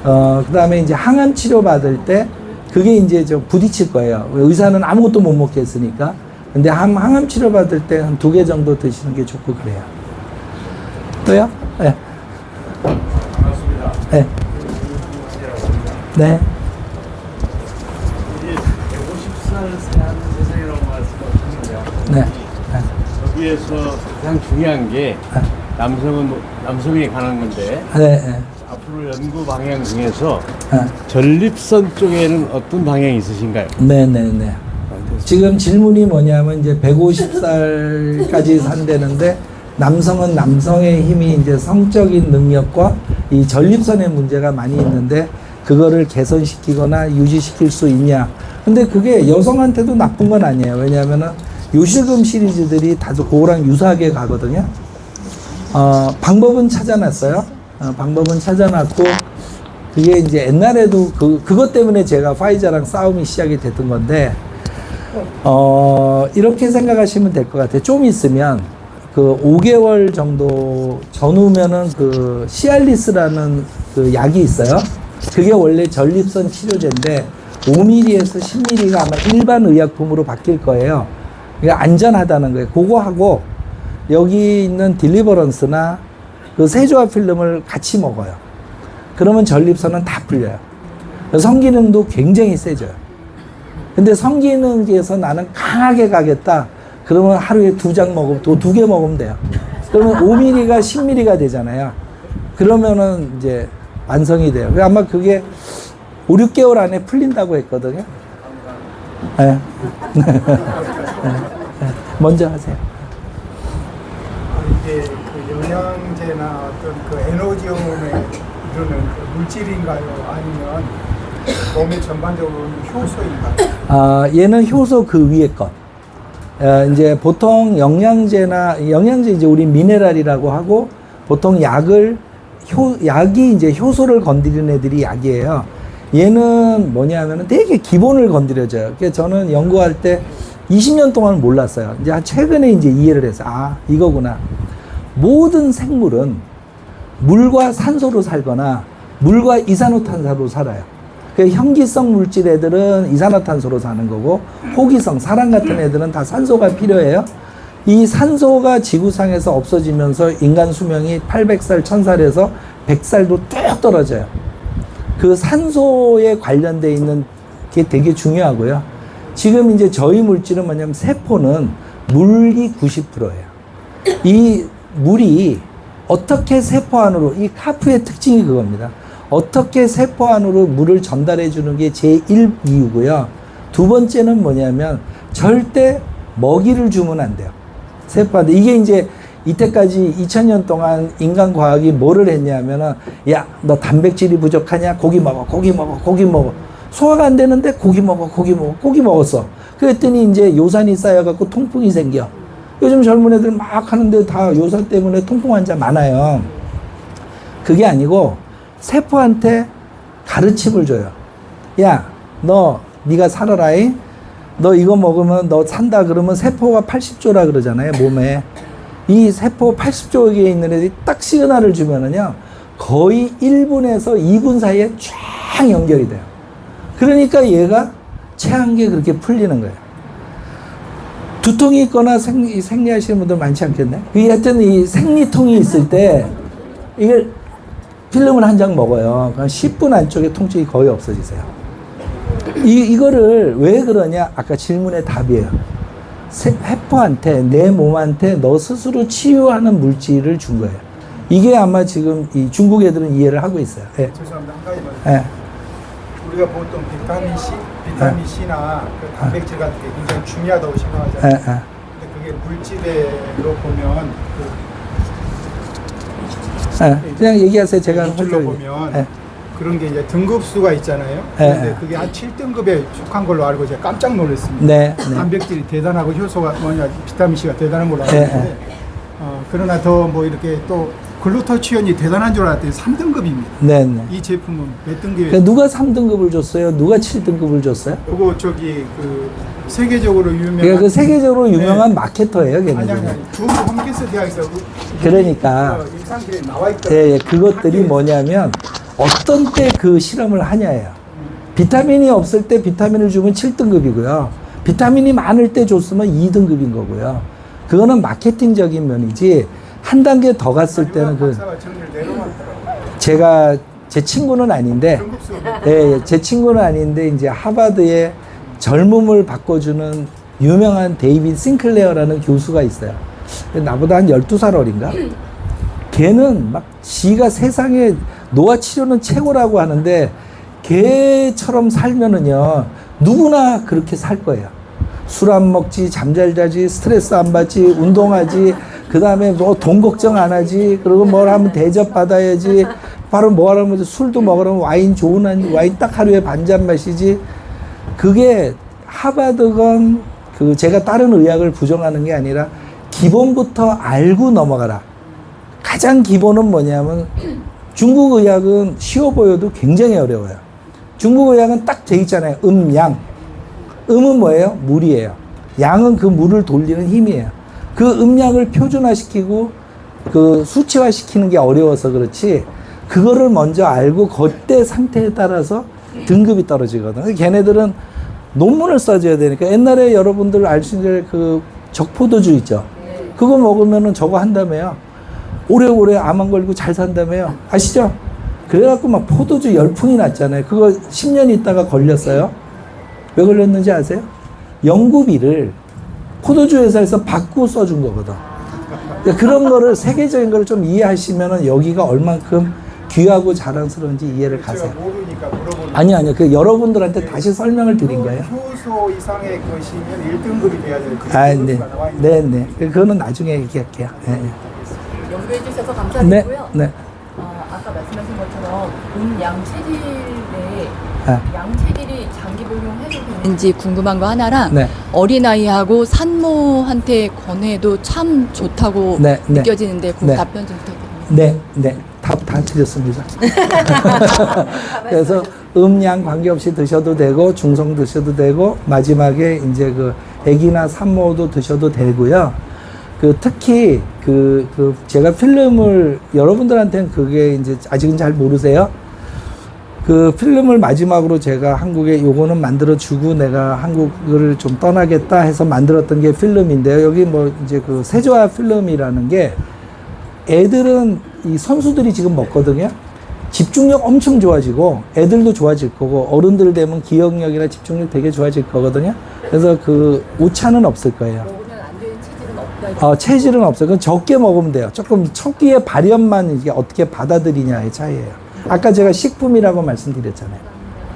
그 다음에 이제 항암 치료 받을 때 그게 이제 좀 부딪힐 거예요. 의사는 아무것도 못 먹겠으니까. 근데 항암 치료 받을 때 한 2개 정도 드시는 게 좋고 그래요. 또요? 네. 반갑습니다. 네. 네. 이제 150살 사는 세상이라고 말씀하셨는데요. 네. 네. 여기에서 가장 중요한 게 남성에 관한 건데 네. 네. 앞으로 연구 방향 중에서 네. 전립선 쪽에는 어떤 방향이 있으신가요? 네네네. 지금 질문이 뭐냐면 이제 150살까지 산다는데 남성은 남성의 힘이 이제 성적인 능력과 이 전립선의 문제가 많이 있는데 그거를 개선시키거나 유지시킬 수 있냐. 근데 그게 여성한테도 나쁜 건 아니에요. 왜냐하면은 요실금 시리즈들이 다소 그거랑 유사하게 가거든요. 방법은 찾아놨어요. 방법은 찾아놨고 그게 이제 옛날에도 그것 때문에 제가 파이자랑 싸움이 시작이 됐던 건데 이렇게 생각하시면 될 것 같아요. 좀 있으면 그 5개월 정도 전후면은 그 시알리스라는 그 약이 있어요. 그게 원래 전립선 치료제인데 5mm에서 10mm가 아마 일반 의약품으로 바뀔 거예요. 그게 안전하다는 거예요. 그거 하고 여기 있는 딜리버런스나 그 세조화 필름을 같이 먹어요. 그러면 전립선은 다 풀려요. 성기능도 굉장히 세져요. 근데 성기능에서 나는 강하게 가겠다. 그러면 하루에 2장 먹으면 또 2개 먹으면 돼요. 그러면 5mm가 10mm가 되잖아요. 그러면은 이제 완성이 돼요. 아마 그게 5-6개월 안에 풀린다고 했거든요. 네. 먼저 하세요. 이게 그 영양제나 어떤 그 에너지원에 이루는 그 물질인가요? 아니면 몸의 전반적으로 효소인가요? 얘는 효소 그 위에 것. 이제 보통 영양제 이제 우리 미네랄이라고 하고 보통 약이 이제 효소를 건드리는 애들이 약이에요. 얘는 뭐냐면은 되게 기본을 건드려줘요. 그래서 저는 연구할 때 20년 동안 몰랐어요. 이제 최근에 이제 이해를 해서 이거구나. 모든 생물은 물과 산소로 살거나 물과 이산화탄소로 살아요. 그 현기성 물질 애들은 이산화탄소로 사는 거고 호기성 사람 같은 애들은 다 산소가 필요해요. 이 산소가 지구상에서 없어지면서 인간 수명이 800살, 1000살에서 100살도 뚝 떨어져요. 그 산소에 관련돼 있는 게 되게 중요하고요. 지금 이제 저희 물질은 뭐냐면 세포는 물이 90%예요. 이 물이 어떻게 세포 안으로, 이 카프의 특징이 그겁니다. 어떻게 세포 안으로 물을 전달해 주는 게 제1 이유고요. 두 번째는 뭐냐면 절대 먹이를 주면 안 돼요. 세포한테. 이게 이제 이때까지 2000년 동안 인간 과학이 뭐를 했냐면은 야, 너 단백질이 부족하냐? 고기 먹어, 고기 먹어, 고기 먹어. 소화가 안 되는데 고기 먹었어. 그랬더니 이제 요산이 쌓여갖고 통풍이 생겨. 요즘 젊은 애들 막 하는데 다 요산 때문에 통풍 환자 많아요. 그게 아니고 세포한테 가르침을 줘요. 야, 네가 살아라잉. 너 이거 먹으면 너 산다 그러면 세포가 80조라 그러잖아요, 몸에. 이 세포 80조에 있는 애들이 딱 시그널을 주면은요, 거의 1분에서 2분 사이에 쫙 연결이 돼요. 그러니까 얘가 체한 게 그렇게 풀리는 거예요. 두통이 있거나 생리하시는 분들 많지 않겠네? 하여튼 이 생리통이 있을 때, 이게 필름을 한 장 먹어요. 그럼 10분 안쪽에 통증이 거의 없어지세요. 이거를 왜 그러냐? 아까 질문의 답이에요. 세포한테, 내 몸한테 너 스스로 치유하는 물질을 준 거예요. 이게 아마 지금 이 중국 애들은 이해를 하고 있어요. 예. 죄송합니다. 한 가지만. 예. 우리가 보통 비타민 C나 그 단백질 같은 게 굉장히 중요하다고 생각하잖아요. 예. 근데 그게 물질로 보면 그냥 얘기하세요. 제가 물질로 보면 예. 그런 게 이제 등급수가 있잖아요. 그런데 그게 한 7등급에 속한 걸로 알고 제가 깜짝 놀랐습니다. 네. 단백질이 대단하고 효소가 비타민 C가 대단한 걸로 알고 있는데 그러나 더 뭐 이렇게 또 글루타치온이 대단한 줄 알았더니 3등급입니다. 네. 이 제품은 몇 등급이에요? 그러니까 누가 3등급을 줬어요? 누가 7등급을 줬어요? 그거 저기 그 세계적으로 유명한 그러니까 그 세계적으로 유명한 마케터예요, 걔네들. 아니 중국 홈기스 대학에서 그러니까 임상실에 나와 있다. 예, 그것들이 뭐냐면 어떤 때 그 실험을 하냐예요. 비타민이 없을 때 비타민을 주면 7등급이고요. 비타민이 많을 때 줬으면 2등급인 거고요. 그거는 마케팅적인 면이지 한 단계 더 갔을 때는 제가 제 친구는 아닌데 예, 제 친구는 아닌데 이제 하버드의 젊음을 바꿔주는 유명한 데이빗 싱클레어라는 교수가 있어요. 나보다 한 12살 어린가? 걔는 막 지가 세상에 노화 치료는 최고라고 하는데 걔처럼 살면은요 누구나 그렇게 살 거예요. 술 안 먹지, 잠 잘 자지, 스트레스 안 받지, 운동하지, 그 다음에 뭐 돈 걱정 안 하지, 그리고 뭘 하면 대접 받아야지, 바로 뭐 하려면 술도 먹으려면 와인 좋은 와인 딱 하루에 반 잔 마시지. 그게 하버드건 제가 다른 의학을 부정하는 게 아니라 기본부터 알고 넘어가라. 가장 기본은 뭐냐면 중국 의학은 쉬워 보여도 굉장히 어려워요. 중국 의학은 딱 돼 있잖아요. 양. 음은 뭐예요? 물이에요. 양은 그 물을 돌리는 힘이에요. 그 음양을 표준화시키고 그 수치화시키는 게 어려워서 그렇지 그거를 먼저 알고 그때 상태에 따라서 등급이 떨어지거든. 걔네들은 논문을 써줘야 되니까 옛날에 여러분들 알 수 있는 그 적포도주 있죠. 그거 먹으면은 저거 한다며요. 오래오래 암 안 걸리고 잘 산다며요. 아시죠? 그래갖고 막 포도주 열풍이 났잖아요. 그거 10년 있다가 걸렸어요. 왜 걸렸는지 아세요? 연구비를 포도주 회사에서 받고 써준 거거든. 그러니까 그런 거를 세계적인 걸 좀 이해하시면은 여기가 얼만큼 귀하고 자랑스러운지 이해를 가세요. 제가 모르니까 물어보는 아니요. 그 여러분들한테 다시 설명을 드린 거예요. 효소 이상의 것이면 1등급이 돼야 돼요. 네. 그거는 나중에 얘기할게요. 네. 연구해 주셔서 감사드리고요. 네. 아까 말씀하신 것처럼 양체질에 아. 양체질이 장기 복용해도 되는지 궁금한 거 하나랑 네. 어린아이하고 산모한테 권해도 참 좋다고 네. 느껴지는데 그 네. 답변 좀 부탁드립니다. 네. 답 다 드렸습니다. 그래서 양 관계없이 드셔도 되고 중성 드셔도 되고 마지막에 이제 그 아기나 산모도 드셔도 되고요. 특히 제가 필름을 여러분들한테는 그게 이제 아직은 잘 모르세요. 그 필름을 마지막으로 제가 한국에 요거는 만들어 주고 내가 한국을 좀 떠나겠다 해서 만들었던 게 필름인데요. 여기 뭐 이제 그 세조화 필름이라는 게 애들은 이 선수들이 지금 먹거든요. 집중력 엄청 좋아지고 애들도 좋아질 거고 어른들 되면 기억력이나 집중력 되게 좋아질 거거든요. 그래서 그 오차는 없을 거예요. 먹으면 안 되는 체질은 없다. 체질은 없어요. 그건 적게 먹으면 돼요. 조금 초기에 발현만 이게 어떻게 받아들이냐의 차이예요. 아까 제가 식품이라고 말씀드렸잖아요.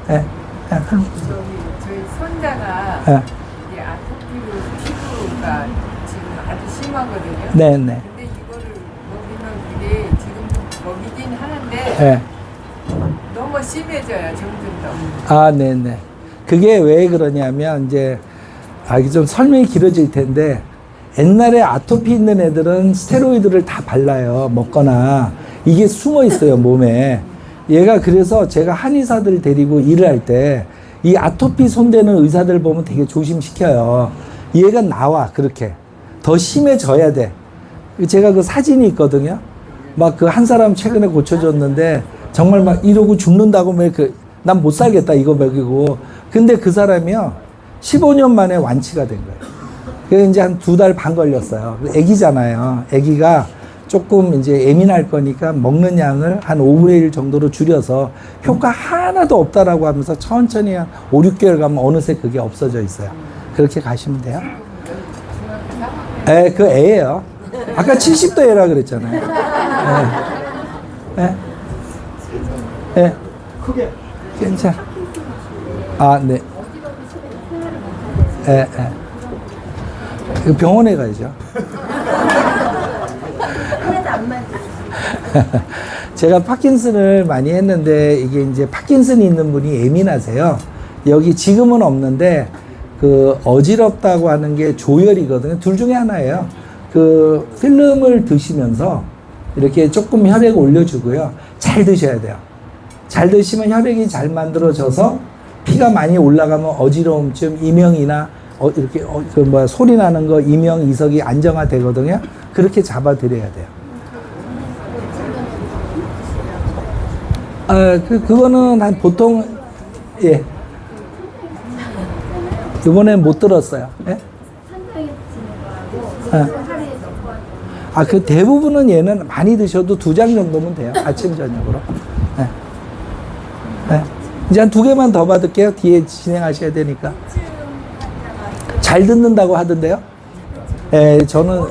네. 저희 손자가 이게 아토피로 피부가 지금 아주 심하거든요. 네. 근데 이거를 먹이면 이게 지금 먹이긴 하는데 네. 너무 심해져요, 점점 더. 아, 네네. 그게 왜 그러냐면, 이제, 이게 좀 설명이 길어질 텐데, 옛날에 아토피 있는 애들은 스테로이드를 다 발라요. 먹거나. 이게 숨어 있어요, 몸에. 얘가 그래서 제가 한의사들 데리고 일을 할 때, 이 아토피 손대는 의사들 보면 되게 조심시켜요. 얘가 나와, 그렇게. 더 심해져야 돼. 제가 그 사진이 있거든요. 막 그 한 사람 최근에 고쳐줬는데, 정말 막 이러고 죽는다고 난 못 살겠다, 이거 먹이고. 근데 그 사람이요, 15년 만에 완치가 된 거예요. 그래서 이제 한 2달 반 걸렸어요. 애기잖아요. 애기가 조금 이제 예민할 거니까 먹는 양을 한 5분의 1 정도로 줄여서 효과 하나도 없다라고 하면서 천천히 한 5, 6개월 가면 어느새 그게 없어져 있어요. 그렇게 가시면 돼요. 그 애예요. 아까 70도 애라 그랬잖아요. 크게. 괜찮아. 네. 병원에 가야죠. 제가 파킨슨을 많이 했는데 이게 이제 파킨슨이 있는 분이 예민하세요. 여기 지금은 없는데 그 어지럽다고 하는 게 조혈이거든요. 둘 중에 하나예요. 그 필름을 드시면서 이렇게 조금 혈액 올려주고요. 잘 드셔야 돼요. 잘 드시면 혈액이 잘 만들어져서 피가 많이 올라가면 어지러움쯤, 이명이나 이렇게 소리 나는 거, 이명, 이석이 안정화되거든요. 그렇게 잡아드려야 돼요. 그거는 한 보통, 예. 이번엔 못 들었어요. 예? 그 대부분은 얘는 많이 드셔도 2장 정도면 돼요. 아침, 저녁으로. 예. 예. 이제 한 2개만 더 받을게요. 뒤에 진행하셔야 되니까. 잘 듣는다고 하던데요? 예, 저는.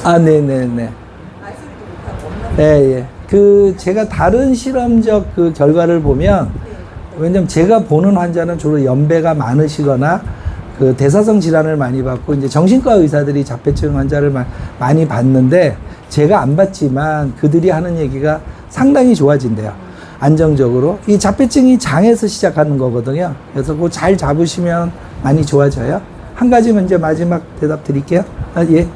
네네네. 예. 제가 다른 실험적 그 결과를 보면, 왜냐면 제가 보는 환자는 주로 연배가 많으시거나, 그 대사성 질환을 많이 받고, 이제 정신과 의사들이 자폐증 환자를 많이 봤는데, 제가 안 봤지만 그들이 하는 얘기가 상당히 좋아진대요. 안정적으로. 이 자폐증이 장에서 시작하는 거거든요. 그래서 그거 잘 잡으시면 많이 좋아져요. 한 가지만 이제 마지막 대답 드릴게요. 예.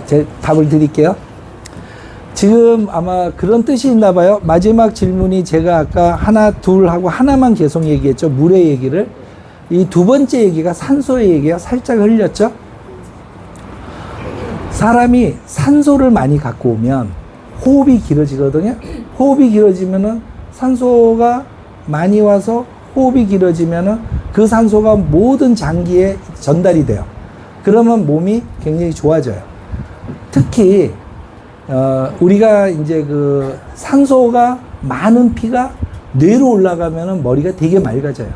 제가 답을 드릴게요. 지금 아마 그런 뜻이 있나 봐요. 마지막 질문이 제가 아까 하나, 둘 하고 하나만 계속 얘기했죠. 물의 얘기를. 이 2번째 얘기가 산소의 얘기가 살짝 흘렸죠. 사람이 산소를 많이 갖고 오면 호흡이 길어지거든요. 호흡이 길어지면은 산소가 많이 와서 호흡이 길어지면은 그 산소가 모든 장기에 전달이 돼요. 그러면 몸이 굉장히 좋아져요. 특히 우리가 이제 그 산소가 많은 피가 뇌로 올라가면은 머리가 되게 맑아져요.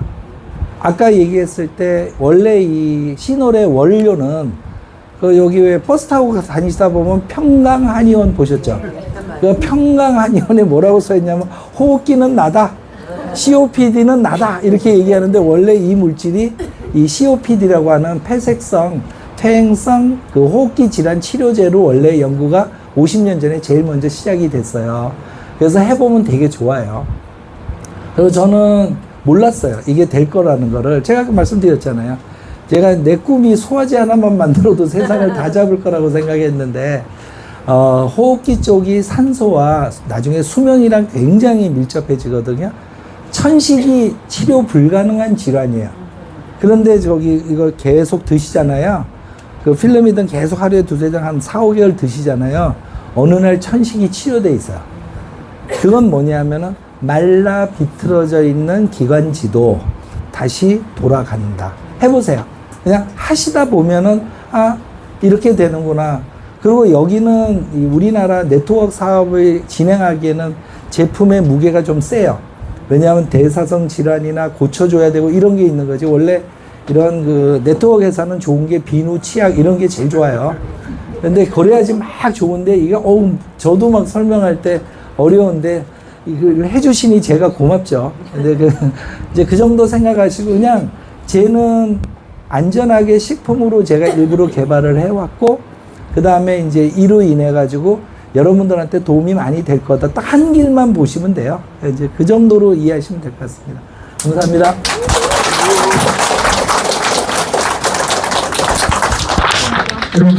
아까 얘기했을 때 원래 이 시놀의 원료는 그 여기 왜 버스 타고 다니시다 보면 평강한의원 보셨죠? 그 평강한의원에 뭐라고 써 있냐면 호흡기는 나다, COPD는 나다 이렇게 얘기하는데 원래 이 물질이 이 COPD라고 하는 폐색성, 퇴행성 그 호흡기 질환 치료제로 원래 연구가 50년 전에 제일 먼저 시작이 됐어요. 그래서 해보면 되게 좋아요. 그리고 저는 몰랐어요. 이게 될 거라는 거를. 제가 아까 말씀드렸잖아요. 제가 내 꿈이 소화제 하나만 만들어도 세상을 다 잡을 거라고 생각했는데, 호흡기 쪽이 산소와 나중에 수면이랑 굉장히 밀접해지거든요. 천식이 치료 불가능한 질환이에요. 그런데 이거 계속 드시잖아요. 그 필름이든 계속 하루에 2-3장 한 4-5개월 드시잖아요. 어느 날 천식이 치료돼 있어요. 그건 뭐냐면은 말라 비틀어져 있는 기관지도 다시 돌아간다. 해보세요. 그냥 하시다 보면은 이렇게 되는구나. 그리고 여기는 이 우리나라 네트워크 사업을 진행하기에는 제품의 무게가 좀 세요. 왜냐하면 대사성 질환이나 고쳐줘야 되고 이런 게 있는 거지. 원래 이런 그 네트워크 회사는 좋은 게 비누, 치약 이런 게 제일 좋아요. 근데 그래야지 막 좋은데 이게 저도 막 설명할 때 어려운데 이걸 해주시니 제가 고맙죠. 근데 이제 그 정도 생각하시고 그냥 쟤는 안전하게 식품으로 제가 일부러 개발을 해왔고 그 다음에 이제 이로 인해 가지고 여러분들한테 도움이 많이 될 거다. 딱 한 길만 보시면 돼요. 이제 그 정도로 이해하시면 될 것 같습니다. 감사합니다. 그럼